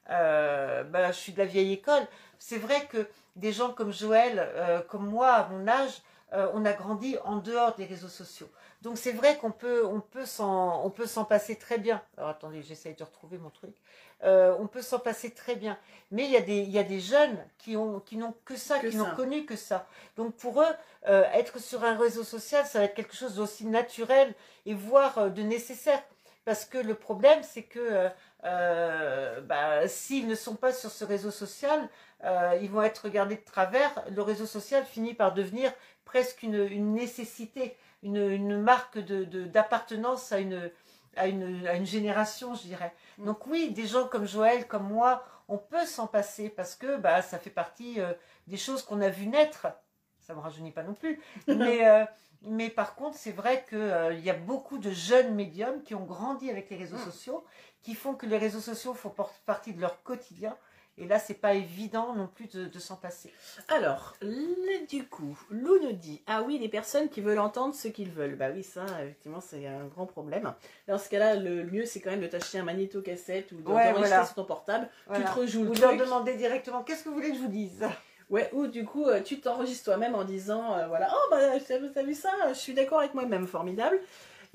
je suis de la vieille école. C'est vrai que des gens comme Joël, comme moi, à mon âge, on a grandi en dehors des réseaux sociaux. Donc c'est vrai qu'on peut s'en passer très bien. Alors attendez, j'essaye de retrouver mon truc. On peut s'en passer très bien. Mais il y a des jeunes qui n'ont que ça, qui n'ont connu que ça. Donc pour eux, être sur un réseau social, ça va être quelque chose d'aussi naturel et voire de nécessaire. Parce que le problème, c'est que s'ils ne sont pas sur ce réseau social, ils vont être regardés de travers. Le réseau social finit par devenir presque une nécessité, une marque d'appartenance à une génération, je dirais. Donc oui, des gens comme Joël, comme moi, on peut s'en passer parce que ça fait partie des choses qu'on a vues naître. Ça ne me rajeunit pas non plus. Mais par contre, c'est vrai qu'il y a beaucoup de jeunes médiums qui ont grandi avec les réseaux sociaux, qui font que les réseaux sociaux font partie de leur quotidien. Et là, c'est pas évident non plus de s'en passer. Alors, du coup, Lou nous dit, ah oui, les personnes qui veulent entendre ce qu'ils veulent. Bah oui, ça, effectivement, c'est un grand problème. Dans ce cas-là, le mieux, c'est quand même de t'acheter un magnéto-cassette ou d'enregistrer sur ton portable. Tu te rejoues le truc. Ou de leur demander directement, qu'est-ce que vous voulez que je vous dise ? Ouais, ou du coup, tu t'enregistres toi-même en disant, t'as vu ça, je suis d'accord avec moi-même, formidable.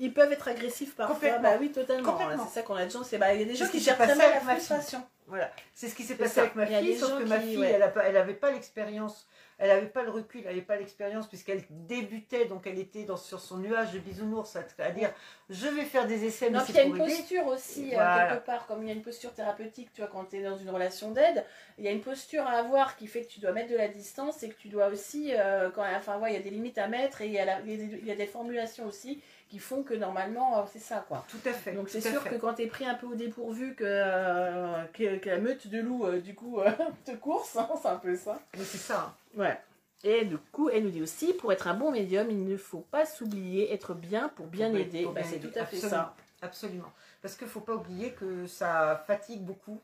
Ils peuvent être agressifs parfois. Bah oui, totalement. C'est ça qu'on a de chance. Il y a des gens qui gèrent très mal la frustration. Voilà, c'est ce qui s'est passé avec ma fille, sauf que ma fille, elle n'avait pas l'expérience, elle n'avait pas le recul, elle n'avait pas l'expérience, puisqu'elle débutait, donc elle était sur son nuage de bisounours, c'est-à-dire, je vais faire des essais, mais c'est pour aider. Il y a une posture aussi, quelque part, comme il y a une posture thérapeutique, tu vois, quand tu es dans une relation d'aide, il y a une posture à avoir qui fait que tu dois mettre de la distance et que tu dois aussi, il y a des limites à mettre et il y a des formulations aussi qui font que normalement c'est ça quoi. Tout à fait. Donc c'est sûr que quand t'es pris un peu au dépourvu que la meute de loups du coup te course, hein, c'est un peu ça. Mais c'est ça. Ouais. Et du coup elle nous dit aussi pour être un bon médium il ne faut pas s'oublier, être bien pour bien aider. C'est tout à fait ça. Absolument. Parce qu'il ne faut pas oublier que ça fatigue beaucoup.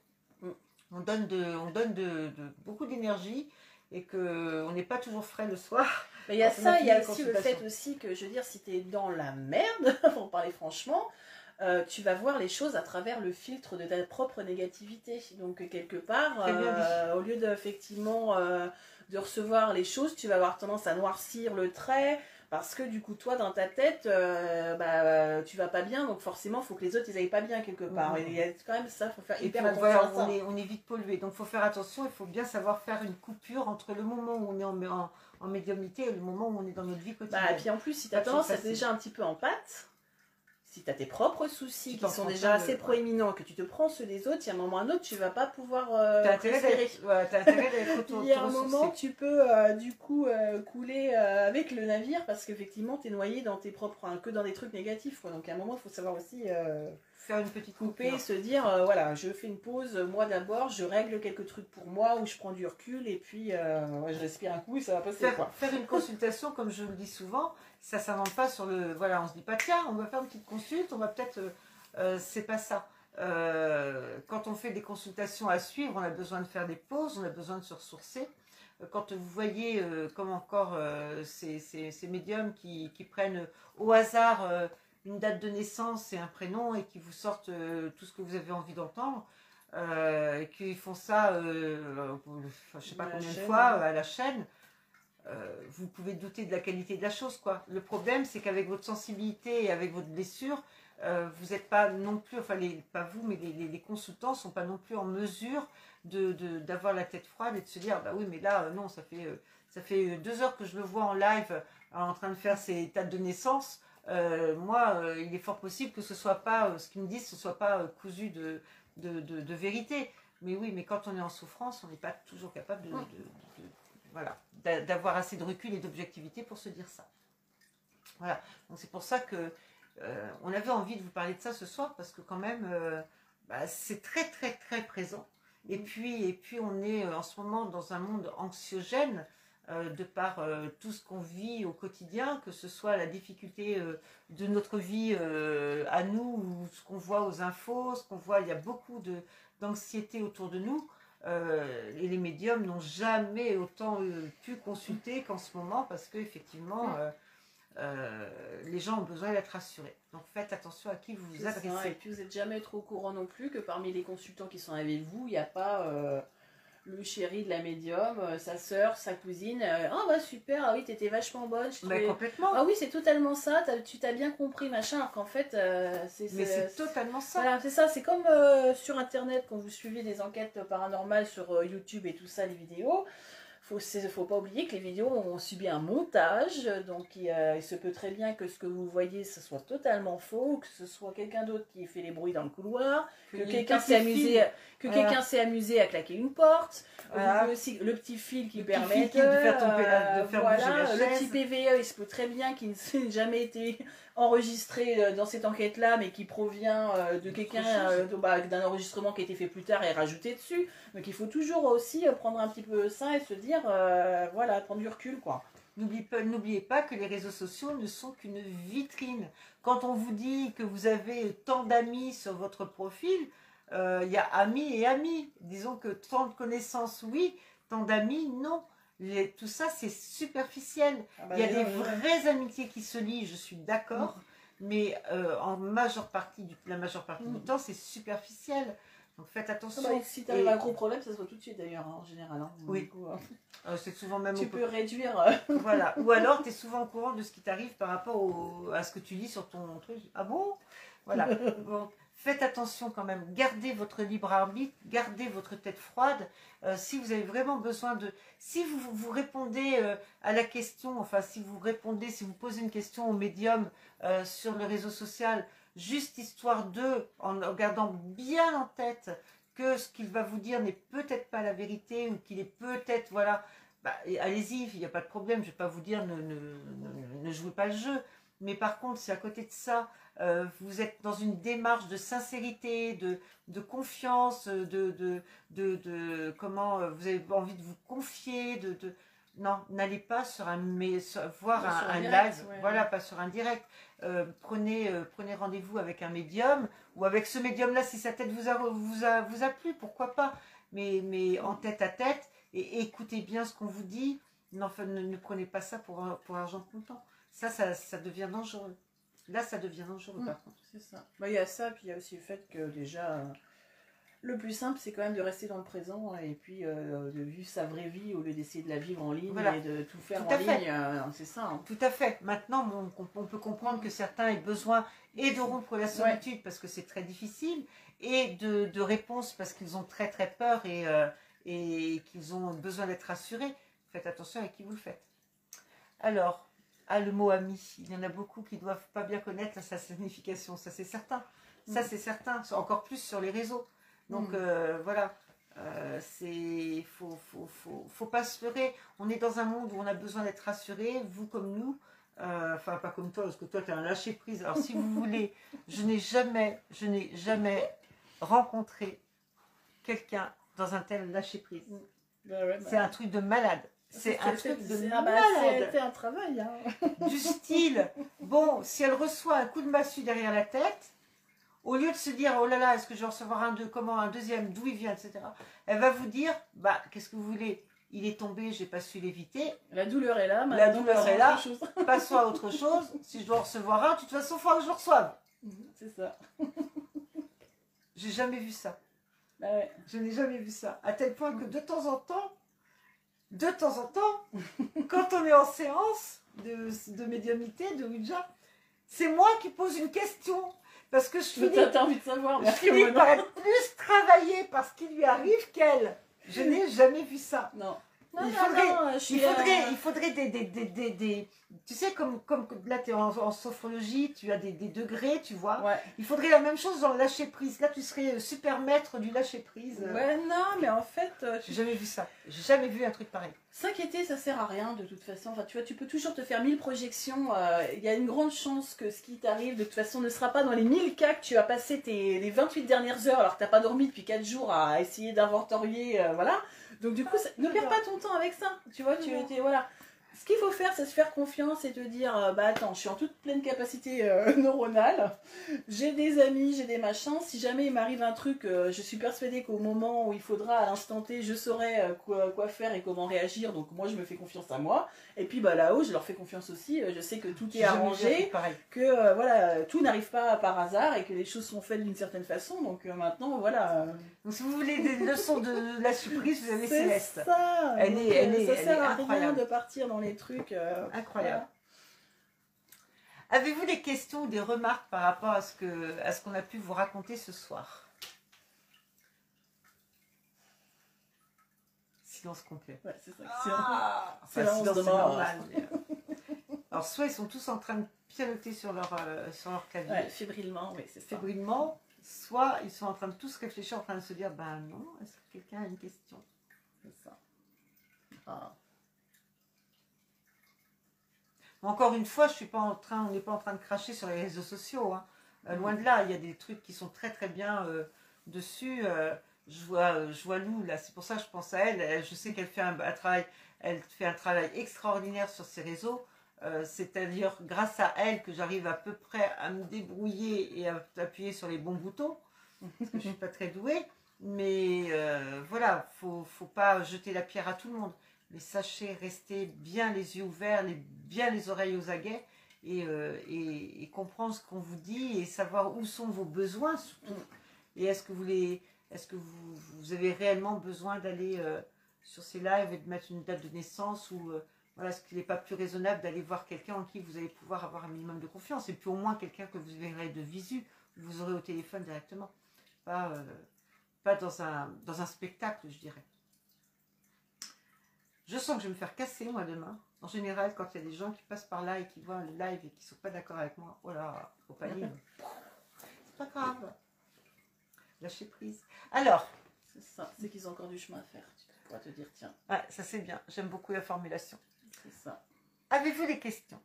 On donne beaucoup d'énergie et qu'on n'est pas toujours frais le soir. Mais il y a ça, il y a aussi le fait aussi que, je veux dire, si tu es dans la merde, pour parler franchement, tu vas voir les choses à travers le filtre de ta propre négativité. Donc, quelque part, au lieu effectivement de recevoir les choses, tu vas avoir tendance à noircir le trait, parce que du coup, toi, dans ta tête, tu vas pas bien, donc forcément, il faut que les autres, ils aillent pas bien quelque part. Et il y a quand même ça, il faut faire hyper attention. On est vite pollué, donc il faut faire attention, il faut bien savoir faire une coupure entre le moment où on est en médiumnité et le moment où on est dans notre vie quotidienne. Et puis en plus, si tu as tendance à être déjà un petit peu en pâte, si tu as tes propres soucis qui sont déjà assez proéminents, que tu te prends ceux des autres, il y a un moment ou un autre, tu vas pas pouvoir t'as intérêt d'être il y a un moment, tu peux du coup couler avec le navire parce qu'effectivement, tu es noyé dans tes propres, que dans des trucs négatifs. Quoi. Donc à un moment, il faut savoir aussi faire une petite couper, se dire, voilà, je fais une pause, moi d'abord, je règle quelques trucs pour moi, où je prends du recul, et puis je respire un coup et ça va passer. Faire une consultation, comme je le dis souvent, ça ne s'invente pas sur le... Voilà, on se dit pas, tiens, on va faire une petite consulte, on va peut-être... c'est pas ça. Quand on fait des consultations à suivre, on a besoin de faire des pauses, on a besoin de se ressourcer. Quand vous voyez, comme encore, ces médiums qui prennent au hasard une date de naissance et un prénom et qui vous sortent tout ce que vous avez envie d'entendre, et qu'ils font ça, je ne sais pas combien de fois, à la chaîne, vous pouvez douter de la qualité de la chose, quoi. Le problème, c'est qu'avec votre sensibilité et avec votre blessure, vous n'êtes pas non plus, enfin, pas vous, mais les consultants ne sont pas non plus en mesure d'avoir la tête froide et de se dire, bah oui, mais là, non, ça fait 2 heures que je le vois en live en train de faire ses dates de naissance. Moi, il est fort possible que ce soit pas, ce qu'ils me disent, ce soit pas cousu de vérité. Mais oui, mais quand on est en souffrance, on n'est pas toujours capable voilà, d'avoir assez de recul et d'objectivité pour se dire ça. Voilà, donc c'est pour ça que on avait envie de vous parler de ça ce soir, parce que quand même, c'est très très très présent. Et puis on est en ce moment dans un monde anxiogène, de par tout ce qu'on vit au quotidien, que ce soit la difficulté de notre vie à nous, ou ce qu'on voit aux infos, ce qu'on voit, il y a beaucoup d'anxiété autour de nous. Et les médiums n'ont jamais autant pu consulter qu'en ce moment, parce qu'effectivement, les gens ont besoin d'être rassurés. Donc faites attention à qui vous vous adressez. Et puis vous n'êtes jamais trop au courant non plus que parmi les consultants qui sont avec vous, il n'y a pas le chéri de la médium, sa sœur, sa cousine. Ah bah super, ah oui, t'étais vachement bonne. Complètement. Ah oui, c'est totalement ça, tu t'as bien compris, machin, alors qu'en fait, c'est totalement ça. Voilà, c'est ça, c'est comme sur internet, quand vous suivez des enquêtes paranormales sur YouTube et tout ça, les vidéos. Faut pas oublier que les vidéos ont subi un montage, donc il se peut très bien que ce que vous voyez, ce soit totalement faux, que ce soit quelqu'un d'autre qui fait les bruits dans le couloir, que quelqu'un s'est amusé à claquer une porte, aussi, le petit fil qui permet de faire tomber bouger la chaise. Le petit PVE, il se peut très bien qu'il n'ait jamais été enregistré dans cette enquête-là, mais qui provient de quelqu'un, d'un enregistrement qui a été fait plus tard et rajouté dessus. Donc il faut toujours aussi prendre un petit peu ça et se dire, voilà, prendre du recul, quoi. N'oubliez pas que les réseaux sociaux ne sont qu'une vitrine. Quand on vous dit que vous avez tant d'amis sur votre profil, il y a amis et amis. Disons que tant de connaissances, oui, tant d'amis, non. Tout ça, c'est superficiel. Il y a des vraies amitiés qui se lient, je suis d'accord, mais en la majeure partie du temps, c'est superficiel. Donc faites attention. Si tu arrives à un gros problème, ça se voit tout de suite d'ailleurs, en général. Hein. Oui. C'est souvent même... Tu peux réduire... Voilà. Ou alors, tu es souvent au courant de ce qui t'arrive par rapport à ce que tu lis sur ton truc. Ah bon? Voilà. Bon, faites attention quand même. Gardez votre libre arbitre, gardez votre tête froide. Si vous avez vraiment besoin de... Si vous répondez à la question, enfin, si vous posez une question au médium sur le réseau social, juste histoire en gardant bien en tête que ce qu'il va vous dire n'est peut-être pas la vérité ou qu'il est peut-être, voilà, bah, allez-y, il n'y a pas de problème, je ne vais pas vous dire ne jouez pas le jeu. Mais par contre, si à côté de ça, vous êtes dans une démarche de sincérité, de confiance, comment vous avez envie de vous confier, non, n'allez pas voir un direct, live, ouais, voilà, pas sur un direct. Prenez rendez-vous avec un médium ou avec ce médium-là si sa tête vous a plu, pourquoi pas. Mais en tête à tête et écoutez bien ce qu'on vous dit. Non, enfin, ne prenez pas ça pour argent comptant. Ça devient dangereux. Là, ça devient dangereux par contre. C'est ça. Bah, il y a ça, puis il y a aussi le fait que déjà, le plus simple, c'est quand même de rester dans le présent et puis de vivre sa vraie vie au lieu d'essayer de la vivre en ligne et de tout faire en ligne. C'est ça. Hein. Tout à fait. Maintenant, on peut comprendre que certains aient besoin et de rompre la solitude parce que c'est très difficile et de réponses parce qu'ils ont très très peur et qu'ils ont besoin d'être rassurés. Faites attention avec qui vous le faites. Alors, le mot ami, il y en a beaucoup qui ne doivent pas bien connaître sa signification, ça c'est certain. Ça c'est certain, encore plus sur les réseaux. Donc voilà, faut pas se leurrer. On est dans un monde où on a besoin d'être rassuré, vous comme nous. Enfin, pas comme toi, parce que toi tu as un lâcher prise. Alors si vous voulez, je n'ai jamais rencontré quelqu'un dans un tel lâcher prise. C'est un truc de malade. C'est un truc de malade. C'est un travail. Hein. Du style, bon, si elle reçoit un coup de massue derrière la tête, au lieu de se dire, oh là là, est-ce que je vais recevoir un deuxième, d'où il vient, etc. Elle va vous dire, bah, qu'est-ce que vous voulez? Il est tombé, j'ai pas su l'éviter. La douleur est là, la douleur est là, passons à autre chose. Si je dois en recevoir un, de toute façon, il faut que je le reçoive. C'est ça. J'ai jamais vu ça. Bah ouais. Je n'ai jamais vu ça. À tel point que de temps en temps, quand on est en séance de médiumnité, de Ouija, c'est moi qui pose une question. Parce que je envie de savoir. Je finis par être plus travaillée par ce qui lui arrive qu'elle. Je n'ai jamais vu ça. Non. Il faudrait des tu sais, comme là tu es en sophrologie, tu as des degrés, tu vois. Ouais. Il faudrait la même chose dans le lâcher prise. Là, tu serais super maître du lâcher prise. Ouais, non, mais en fait... J'ai jamais vu ça. J'ai jamais vu un truc pareil. S'inquiéter, ça sert à rien de toute façon. Enfin, tu vois, tu peux toujours te faire 1000 projections. Il y a une grande chance que ce qui t'arrive, de toute façon, ne sera pas dans les 1000 cas que tu as passé les 28 dernières heures alors que tu n'as pas dormi depuis 4 jours à essayer d'inventorier, voilà. Donc du coup, ne perds pas ton temps avec ça. Tu vois, voilà. Ce qu'il faut faire, c'est se faire confiance et te dire, bah attends, je suis en toute pleine capacité neuronale, j'ai des amis, j'ai des machins, si jamais il m'arrive un truc, je suis persuadée qu'au moment où il faudra, à l'instant T, je saurai quoi faire et comment réagir, donc moi je me fais confiance à moi, et puis bah là-haut, je leur fais confiance aussi, je sais que tout est arrangé, que voilà, tout n'arrive pas par hasard et que les choses sont faites d'une certaine façon, donc maintenant, voilà. Donc si vous voulez des leçons de la surprise, vous avez Céleste. Ça, ça sert à rien de partir dans les trucs incroyables. Voilà. Avez-vous des questions ou des remarques par rapport à ce qu'on a pu vous raconter ce soir? Silence complet. Ouais, c'est ça. Silence de mort. Alors soit ils sont tous en train de pianoter sur leur clavier. Ouais, fébrilement, oui, c'est ça. Fébrilement, soit ils sont en train de tous réfléchir, en train de se dire, ben non, est-ce que quelqu'un a une question? C'est ça. Ah. Encore une fois, on n'est pas en train de cracher sur les réseaux sociaux. Hein. Loin de là, il y a des trucs qui sont très très bien dessus. Je vois Lou, là, c'est pour ça que je pense à elle. Je sais qu'elle fait un travail extraordinaire sur ses réseaux. C'est-à-dire grâce à elle que j'arrive à peu près à me débrouiller et à appuyer sur les bons boutons. Parce que je ne suis pas très douée. Mais voilà, faut pas jeter la pierre à tout le monde. Mais sachez rester bien les yeux ouverts, bien les oreilles aux aguets et comprendre ce qu'on vous dit et savoir où sont vos besoins surtout. Et est-ce que vous les Est-ce que vous avez réellement besoin d'aller sur ces lives et de mettre une date de naissance ou voilà, est-ce qu'il n'est pas plus raisonnable d'aller voir quelqu'un en qui vous allez pouvoir avoir un minimum de confiance et puis au moins quelqu'un que vous verrez de visu, que vous aurez au téléphone directement, pas dans un spectacle, je dirais. Je sens que je vais me faire casser moi demain. En général, quand il y a des gens qui passent par là et qui voient le live et qui ne sont pas d'accord avec moi, oh là, faut pas dire. C'est pas grave. Lâcher prise. Alors, c'est ça, c'est qu'ils ont encore du chemin à faire. Tu pourras te dire, tiens. Ouais, ça c'est bien. J'aime beaucoup la formulation. C'est ça. Avez-vous des questions?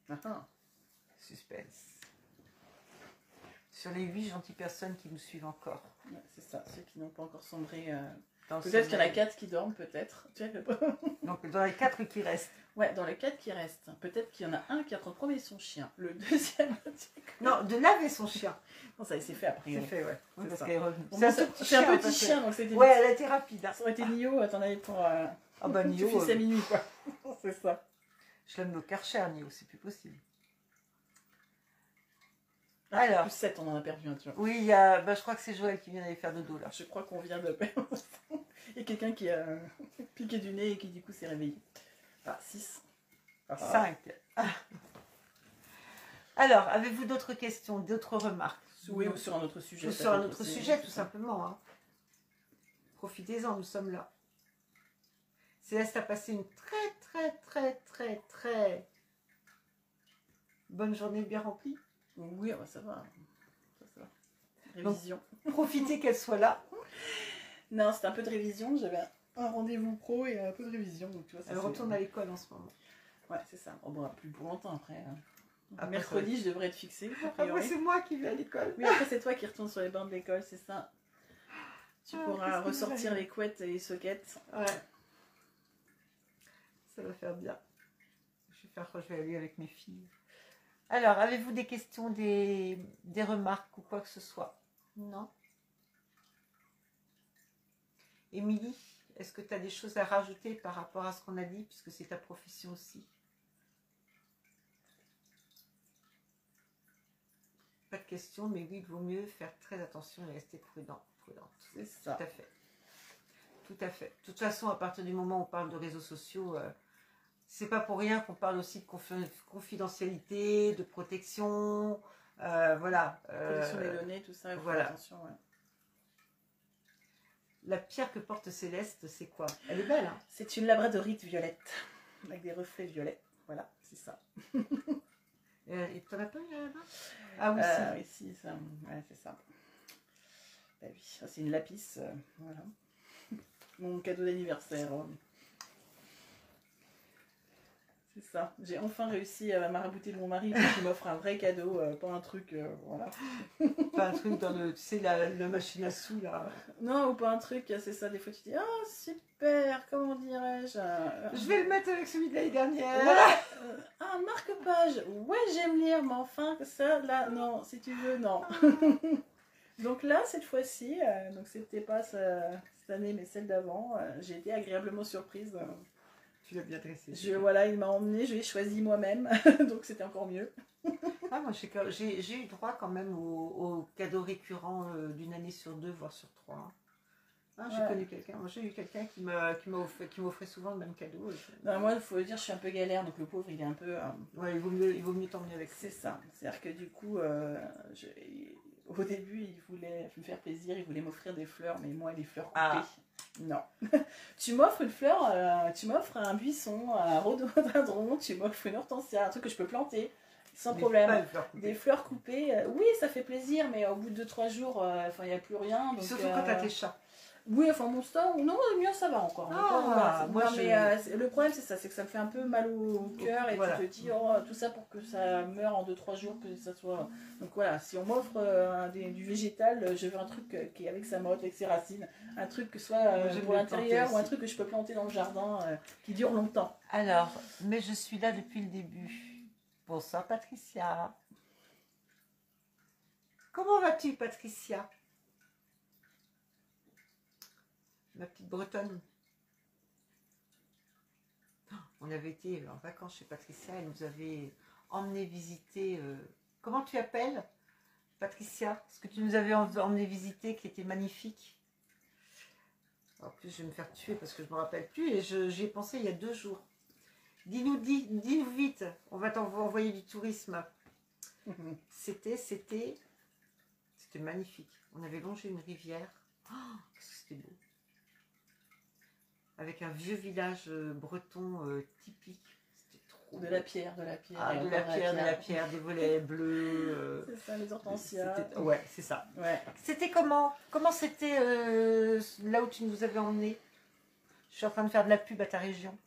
Ah. Suspense. Sur les 8 gentilles personnes qui nous suivent encore. Ouais, c'est ça, ceux qui n'ont pas encore sombré. Peut-être qu'il y en a 4 qui dorment, peut-être. Donc dans les 4 qui restent. Ouais, dans les 4 qui restent. Peut-être qu'il y en a un qui est en train de promener son chien. Le deuxième. Non, de laver son chien. Non, ça s'est fait après. C'est fait, ouais. C'est un petit chien, donc c'était. Ouais, elle a été rapide. Hein. Ça aurait été Nio, t'en avais pour. Ah bah Nio. Tu fais à minuit, quoi. C'est ça. Je l'aime au Karcher, Nio, c'est plus possible. Ah, alors. Plus 7, on en a perdu un, tu vois. Oui, il y a. Bah, je crois que c'est Joël qui vient d'aller faire dodo là. Je crois qu'on vient de perdre. Il y a quelqu'un qui a piqué du nez et qui du coup s'est réveillé. Ah, 6. 5. Alors, avez-vous d'autres questions, d'autres remarques? Oui, ou sur un autre sujet. Ou sur un autre sujet, tout simplement. Hein. Profitez-en, nous sommes là. Céleste a passé une très bonne journée bien remplie. Oui, bah ça va. Ça va. Révision. Donc, profitez qu'elle soit là. Non, c'était un peu de révision. J'avais un rendez-vous pro et un peu de révision. Donc, tu vois, ça elle retourne à l'école en ce moment. Ouais, c'est ça. On ne plus pour longtemps après. Après mercredi, je devrais être fixée. Après, c'est moi qui vais à l'école. Oui, après, c'est toi qui retourne sur les bancs de l'école, c'est ça. Tu pourras ressortir les couettes et les sockets. Ouais. Ça va faire bien. Je vais aller avec mes filles. Alors, avez-vous des questions, des remarques ou quoi que ce soit? Non? Émilie, est-ce que tu as des choses à rajouter par rapport à ce qu'on a dit, puisque c'est ta profession aussi? Pas de questions, mais oui, il vaut mieux faire très attention et rester prudente. C'est ça. Tout à fait. Tout à fait. De toute façon, à partir du moment où on parle de réseaux sociaux, c'est pas pour rien qu'on parle aussi de confidentialité, de protection, voilà. Protection des données, tout ça, il faut voilà. faire attention, ouais. La pierre que porte Céleste, c'est quoi? Elle est belle, hein? C'est une labradorite violette, avec des reflets violets. Voilà, c'est ça. Et t'en as pas eu là-bas? Ah oui, oui, si, ça, ouais, c'est ça. Bah oui, ça, c'est une lapis, voilà. Mon cadeau d'anniversaire. C'est ça. J'ai enfin réussi à marabouter mon mari pour qu'il m'offre un vrai cadeau, pas un truc, voilà. Pas un truc dans le, tu sais, la machine à sous, là. Non, ou pas un truc, c'est ça, des fois tu dis, ah, super, comment dirais-je Je vais le mettre avec celui de l'année dernière. Voilà. Ah, marque-page, ouais, j'aime lire, mais enfin, ça, là, non, si tu veux, non. Donc là, cette fois-ci, donc c'était pas cette année, mais celle d'avant, j'ai été agréablement surprise. Tu l'as bien dressé. Voilà, il m'a emmené, je l'ai choisi moi-même, donc c'était encore mieux. Ah, moi, j'ai eu droit quand même au cadeau récurrent d'une année sur 2, voire sur 3. Ah, j'ai connu quelqu'un. Moi, j'ai eu quelqu'un qui m'offrait souvent le même cadeau. Non, moi, il faut dire, je suis un peu galère, donc le pauvre, il est un peu... Ouais, il vaut mieux t'emmener avec. C'est ça. C'est-à-dire que du coup, au début, il voulait me faire plaisir, il voulait m'offrir des fleurs, mais moi, les fleurs coupées. Ah. Non. Tu m'offres une fleur, tu m'offres un buisson, un rhododendron, tu m'offres une hortensia, un truc que je peux planter sans problème. Des fleurs coupées, oui, ça fait plaisir, mais au bout de 2-3 jours, il n'y a plus rien. Donc, surtout quand t'as tes chats. Oui, enfin mon store, non, le mien ça va encore. Le problème c'est ça, c'est que ça me fait un peu mal au cœur et voilà. Tu te dis, oh, tout ça pour que ça meure en 2-3 jours, que ça soit... Donc voilà, si on m'offre du végétal, je veux un truc qui est avec sa motte, avec ses racines, un truc que soit pour l'intérieur ou un truc que je peux planter dans le jardin qui dure longtemps. Alors, mais je suis là depuis le début. Bonsoir Patricia. Comment vas-tu Patricia? Ma petite bretonne. On avait été en vacances chez Patricia, elle nous avait emmené visiter... comment tu appelles Patricia, ce que tu nous avais emmené visiter qui était magnifique. En plus, je vais me faire tuer parce que je ne me rappelle plus et j'y ai pensé il y a 2 jours. Dis-nous vite, on va t'envoyer du tourisme. C'était magnifique. On avait longé une rivière. Oh, c'était beau. Avec un vieux village breton typique. C'était trop de beau. la pierre. Ah, de la pierre, des volets bleus. C'est ça, les hortensias. Ouais, c'est ça. Ouais. C'était comment c'était là où tu nous avais emmenés? Je suis en train de faire de la pub à ta région.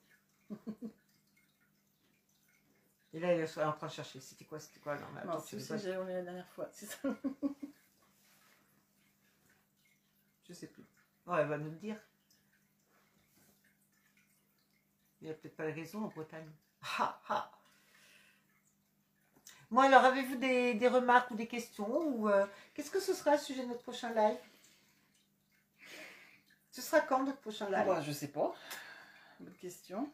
Et là, elle est en train de chercher. C'était quoi? Non, mais attends, Non, c'est aussi j'ai emmené la dernière fois, c'est ça. Je sais plus. Oh, elle va nous le dire. Il n'y a peut-être pas de raison en Bretagne. Ha, ha. Bon, alors, avez-vous des remarques ou des questions ou qu'est-ce que ce sera le sujet de notre prochain live? Ce sera quand notre prochain live? Bah, je sais pas. Bonne question.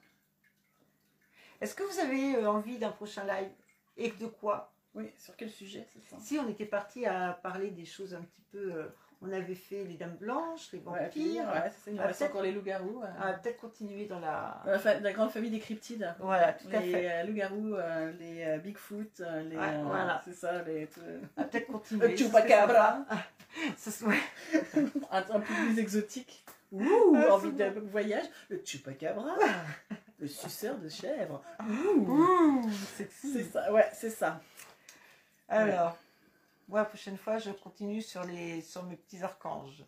Est-ce que vous avez envie d'un prochain live? Et de quoi? Oui, sur quel sujet, c'est ça? Si on était parti à parler des choses un petit peu... on avait fait les dames blanches, les vampires. Ouais, c'est ça, il nous reste encore les loups-garous. On va peut-être continuer dans la... la grande famille des cryptides. Voilà, tout à fait. Les loups-garous, les Bigfoot, les... voilà. C'est ça, les... On va peut-être continuer. Le chupacabra. Ouais. un peu plus exotique. Ouh, envie de voyage. Le chupacabra. Le suceur de chèvre. Ouh, c'est ça, ouais, c'est ça. Alors, moi, la prochaine fois, je continue sur mes petits archanges.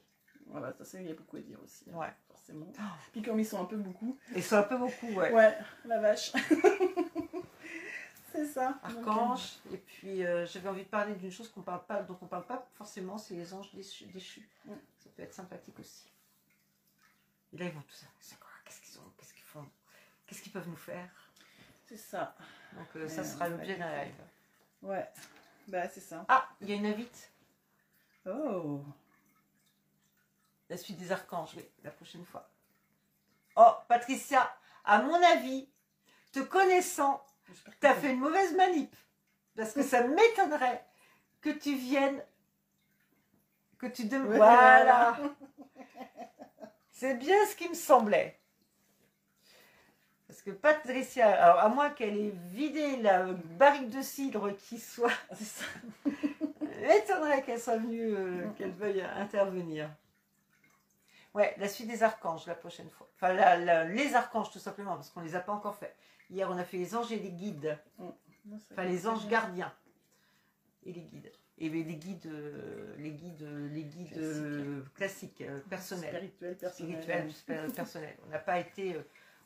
Voilà, ça, il y a beaucoup à dire aussi. Hein, ouais. Forcément. Puis comme ils sont un peu beaucoup. Ils sont un peu beaucoup, ouais. Ouais, la vache. C'est ça. Archanges. Donc, et puis, j'avais envie de parler d'une chose dont on parle pas forcément, c'est les anges déchus. Ça peut être sympathique aussi. Et là, ils vont tout ça. C'est quoi? Qu'est-ce qu'ils ont? Qu'est-ce qu'ils font? Qu'est-ce qu'ils peuvent nous faire? C'est ça. Donc, ça sera l'objet d'un live. Ouais. Bah, c'est ça. Ah, il y a une invite. Oh. La suite des archanges, oui, la prochaine fois. Oh, Patricia, à mon avis, te connaissant, tu as fait une mauvaise manip. Parce que ça m'étonnerait que tu viennes, que tu demandes... Voilà. C'est bien ce qui me semblait. Parce que Patricia, alors à moins qu'elle ait vidé la barrique de cidre qui soit... C'est ça. M'étonnerait qu'elle soit venue, qu'elle veuille intervenir. Ouais, la suite des archanges la prochaine fois. Enfin, les archanges tout simplement, parce qu'on ne les a pas encore fait. Hier, on a fait les anges et les guides. Enfin, les anges gardiens. Et les guides. Et les guides classiques, personnels. Spirituels, personnels. On n'a pas été...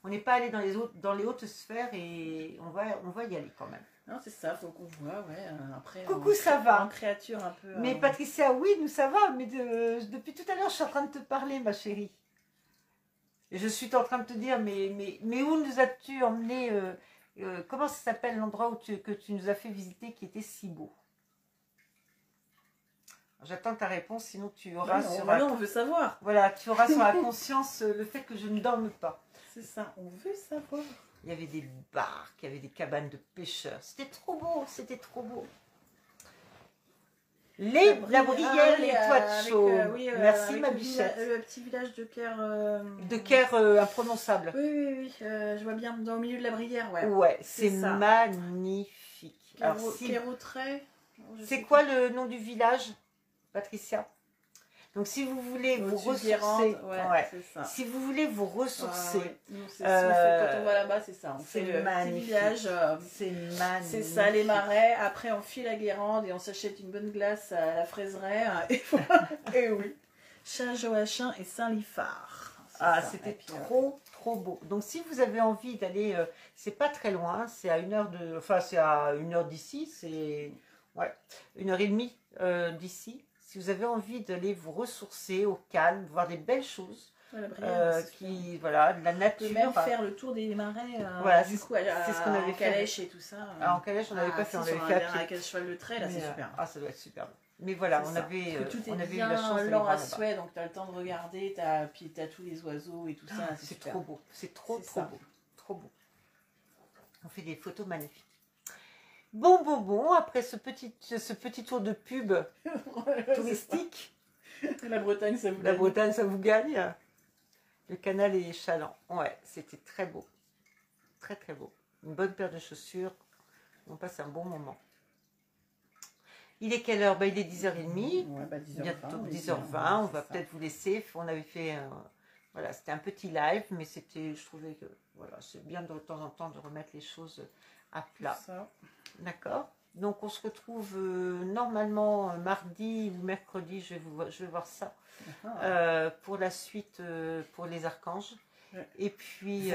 on n'est pas allé dans les hautes sphères et on va y aller quand même. Non, c'est ça, faut qu'on voit, ouais. Après, coucou, ça va. En créature un peu. Mais Patricia, oui, nous ça va, mais depuis tout à l'heure, je suis en train de te parler, ma chérie. Et je suis en train de te dire, mais où nous as-tu emmené comment ça s'appelle l'endroit que tu nous as fait visiter qui était si beau? J'attends ta réponse, sinon tu auras on veut savoir. Voilà, tu auras sur la conscience le fait que je ne dorme pas. C'est ça, on veut savoir. Il y avait des barques, il y avait des cabanes de pêcheurs. C'était trop beau, c'était trop beau. La Brière, les toits de chaume. Oui, merci ma bichette. Le petit village de Caire. De Caire imprononçable. Oui, je vois bien, dans le milieu de la Brière, ouais. Ouais, c'est magnifique. Caire-au-Trait. C'est quoi le nom du village, Patricia? Donc si vous voulez vous ressourcer, si vous voulez vous ressourcer, quand on va là-bas, c'est ça. On fait le petit village. C'est magnifique. C'est ça, les marais. Après, on file à Guérande et on s'achète une bonne glace à la fraiseraie. Et oui, Saint-Joachim et Saint-Liphard. Ah, c'était trop beau. Donc si vous avez envie d'aller, c'est pas très loin, c'est à 1 heure de, enfin c'est à 1 heure d'ici, c'est 1h30 d'ici. Si vous avez envie d'aller vous ressourcer au calme, voir des belles choses, de la nature. De même faire le tour des marais. Voilà, c'est ce qu'on avait fait. En calèche et tout ça. En calèche, on n'avait pas fait, on avait fait à pied. Avec un cheval de trait, là, c'est super. Ah, ça doit être superbe. Mais voilà, on avait eu la chance d'aller lent à souhait, donc tu as le temps de regarder, puis tu as tous les oiseaux et tout ça. C'est trop beau, c'est trop beau. On fait des photos magnifiques. Bon, après ce petit tour de pub touristique, La Bretagne, ça vous la gagne. Bretagne, ça vous gagne. Le canal est chaland. Ouais, c'était très beau. Très, très beau. Une bonne paire de chaussures. On passe un bon moment. Il est quelle heure? Il est 10h30. Ouais, 10h20. Bientôt 10h20. On va peut-être vous laisser. On avait fait... voilà, c'était un petit live, mais c'était... Je trouvais que... Voilà, c'est bien de temps en temps de remettre les choses à plat. D'accord. Donc, on se retrouve normalement mardi ou mercredi. Je vais voir ça. Pour la suite, pour les archanges. Ouais. Et puis,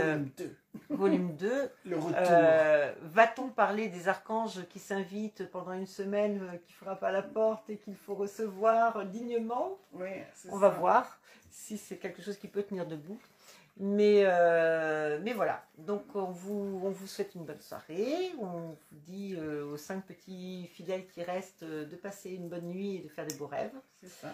volume 2. Le retour. Va-t-on parler des archanges qui s'invitent pendant une semaine, qui frappent à la porte et qu'il faut recevoir dignement? Oui, on va voir si c'est quelque chose qui peut tenir debout. Mais voilà. Donc, on vous souhaite une bonne soirée. On vous dit aux 5 petits fidèles qui restent de passer une bonne nuit et de faire des beaux rêves. C'est ça.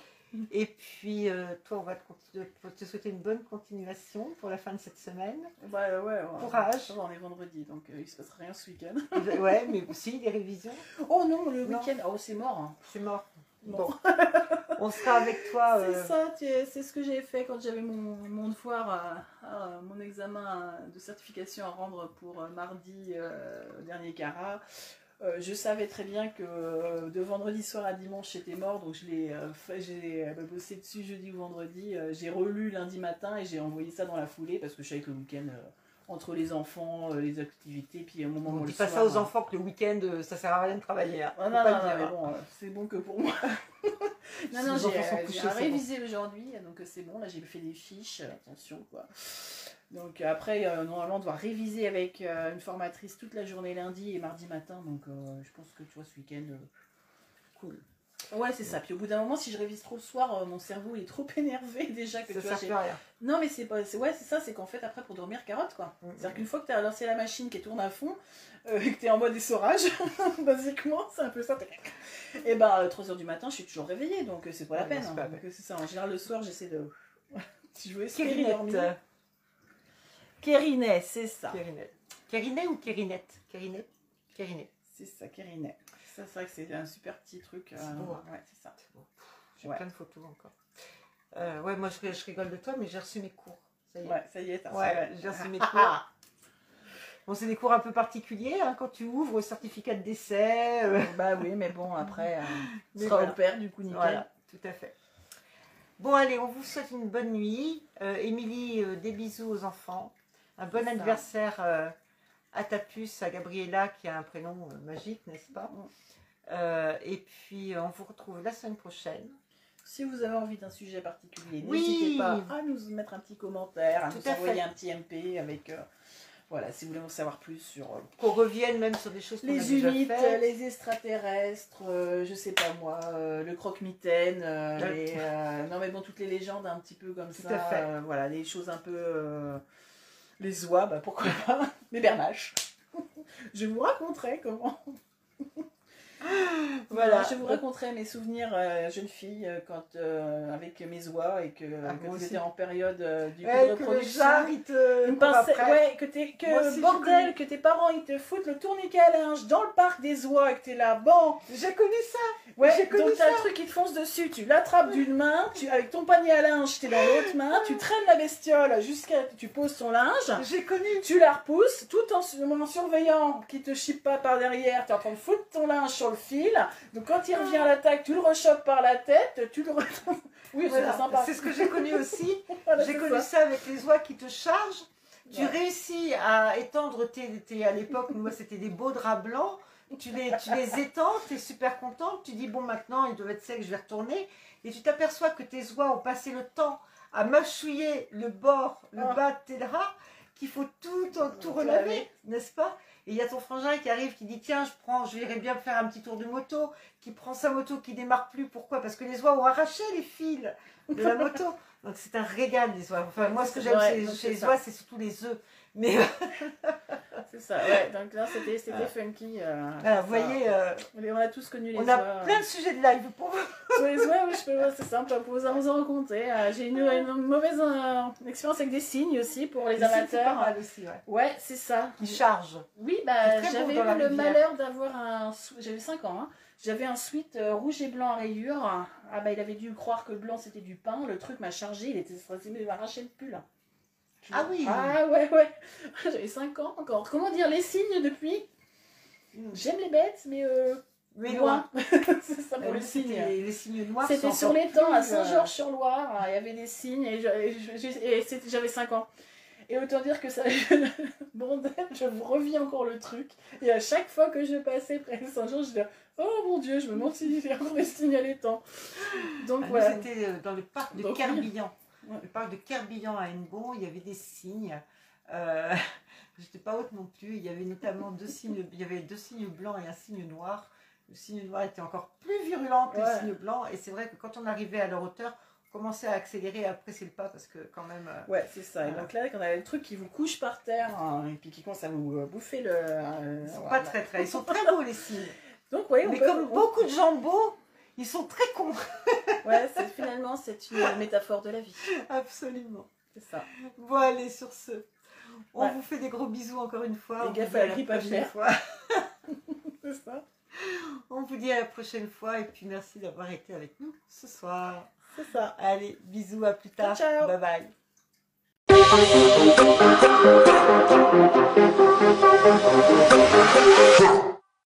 Et puis, toi, on va te souhaiter une bonne continuation pour la fin de cette semaine. Ouais. Courage. On est vendredi, donc il se passera rien ce week-end. Ouais, mais aussi des révisions. Oh non, le week-end, oh c'est mort. Hein. C'est mort. Bon. On sera avec toi. C'est ça, c'est ce que j'ai fait quand j'avais mon devoir, mon examen de certification à rendre pour mardi, dernier Cara. Je savais très bien que de vendredi soir à dimanche c'était mort, donc j'ai bossé dessus jeudi ou vendredi. J'ai relu lundi matin et j'ai envoyé ça dans la foulée parce que je savais que le week-end, entre les enfants, les activités, puis au moment où on dit pas ça aux enfants que le week-end ça sert à rien de travailler. Hein. Non, mais bon, c'est bon que pour moi. non, j'ai révisé aujourd'hui, donc c'est bon. Là, j'ai fait des fiches, attention quoi. Donc après, normalement, on doit réviser avec une formatrice toute la journée lundi et mardi matin. Donc je pense que tu vois, ce week-end, cool. Ouais, c'est ça. Puis au bout d'un moment, si je révise trop le soir, mon cerveau il est trop énervé déjà que ça tu vois. Sert plus à rien. Non, mais c'est ça, c'est qu'en fait, après pour dormir, carotte quoi. C'est-à-dire qu'une fois que tu as lancé la machine qui tourne à fond, et que tu es en mode essorage, basiquement, c'est un peu ça. Et 3h du matin, je suis toujours réveillée, donc c'est pas la peine. Hein. Donc c'est ça. En général, le soir, j'essaie de. Si je veux espérer dormir. Kérinet, c'est ça. Kérinet ou Kérinette? Kérinet. C'est ça, Kérinet. Ça, c'est vrai que c'est un super petit truc. C'est beau. Ouais, c'est ça. J'ai plein de photos encore. Ouais, moi je rigole de toi, mais j'ai reçu mes cours. Ça y est. Ouais, ça y est. J'ai reçu mes cours. Bon, c'est des cours un peu particuliers hein, quand tu ouvres le certificat de décès. Bah oui, mais bon, après, tu seras au père, du coup, nickel. Voilà, tout à fait. Bon, allez, on vous souhaite une bonne nuit. Émilie, des bisous aux enfants. Un bon anniversaire à ta puce, à Gabriella, qui a un prénom magique, n'est-ce pas? Et puis, on vous retrouve la semaine prochaine. Si vous avez envie d'un sujet particulier, n'hésitez pas à nous mettre un petit commentaire, à nous envoyer un petit MP avec... Voilà, si vous voulez en savoir plus sur... qu'on revienne même sur des choses qu'on a les déjà humides, faites. les extraterrestres, je sais pas moi, le croque-mitaine, non mais bon, toutes les légendes un petit peu comme tout ça. Voilà, les choses un peu... les oies, pourquoi pas. Les bernaches. Je vous raconterai comment... Voilà, je vous raconterai mes souvenirs jeune fille quand avec mes oies et que j'étais en période du coup de reproduction. Bordel, que tes parents ils te foutent le tourniquet à linge dans le parc des oies et que t'es là, bon. J'ai connu ça. Ouais, donc t'as le truc qui te fonce dessus, tu l'attrapes d'une main, avec ton panier à linge, t'es dans l'autre main, tu traînes la bestiole jusqu'à tu poses ton linge. J'ai connu. Tu la repousses tout en surveillant qu'il te chippe pas par derrière, t'es en train de foutre ton linge sur le fil. Donc quand il revient à l'attaque, tu le rechopes par la tête, tu le retrouves. Oui, voilà. C'est sympa. C'est ce que j'ai connu aussi. Voilà, j'ai connu ça avec les oies qui te chargent. Tu réussis à étendre à l'époque, moi c'était des beaux draps blancs. Tu les étends, tu es super contente. Tu dis bon maintenant ils doivent être secs, je vais retourner. Et tu t'aperçois que tes oies ont passé le temps à mâchouiller le bas de tes draps, qu'il faut tout relaver, n'est-ce pas? Et il y a ton frangin qui arrive, qui dit tiens, je vais bien faire un petit tour de moto, qui prend sa moto, qui démarre plus. Pourquoi? Parce que les oies ont arraché les fils de la moto. Donc c'est un régal les oies. Enfin moi ce que j'aime chez les oies, c'est surtout les œufs. Mais c'est ça, ouais. Donc là, c'était funky. voilà, vous voyez, on a tous connu les on oies. a plein de sujets de live pour vous. Sur les oies, oui, je peux voir, c'est simple, pour vous en raconter. J'ai une mauvaise expérience avec des cygnes aussi pour les amateurs. C'est pas mal aussi, ouais. Ouais, c'est ça. Ils chargent. Oui, j'avais eu le malheur d'avoir j'avais 5 ans, hein. J'avais un sweat rouge et blanc à rayures. Ah bah il avait dû croire que le blanc c'était du pain. Le truc m'a chargé, il était stressé, mais il m'a arraché le pull. Ah oui. Ah ouais. J'avais 5 ans encore. Comment dire, les signes depuis. J'aime les bêtes, mais loin. C'est ça pour les signes. Les signes noirs. C'était sur l'étang à Saint-Georges-sur-Loire. Il y avait des signes et j'avais 5 ans. Et autant dire que ça, bordel, je revis encore le truc. Et à chaque fois que je passais près de Saint-Georges, je disais, oh mon Dieu, je me demande si j'ai encore des signes à l'étang. Donc voilà. C'était dans le parc de Kerbillan. Ouais. Le parc de Kerbillan à Hennebont, il y avait des cygnes. J'étais pas haute non plus. Il y avait notamment deux signes blancs et un cygne noir. Le cygne noir était encore plus virulent que le cygne blanc. Et c'est vrai que quand on arrivait à leur hauteur, on commençait à accélérer et à presser le pas parce que quand même. Ouais, c'est ça. Et donc là, quand on a le truc qui vous couche par terre et puis qui commence à vous bouffer le. Ils sont pas très. Ils sont très beaux les cygnes. Donc oui, mais comme beaucoup de gens beaux, ils sont très cons. Ouais, finalement, c'est une métaphore de la vie. Absolument. C'est ça. Bon, allez, sur ce, on vous fait des gros bisous encore une fois. Et gaffe à la grippe aviaire. C'est ça. On vous dit à la prochaine fois et puis merci d'avoir été avec nous ce soir. C'est ça. Allez, bisous, à plus tard. Ciao, ciao. Bye bye.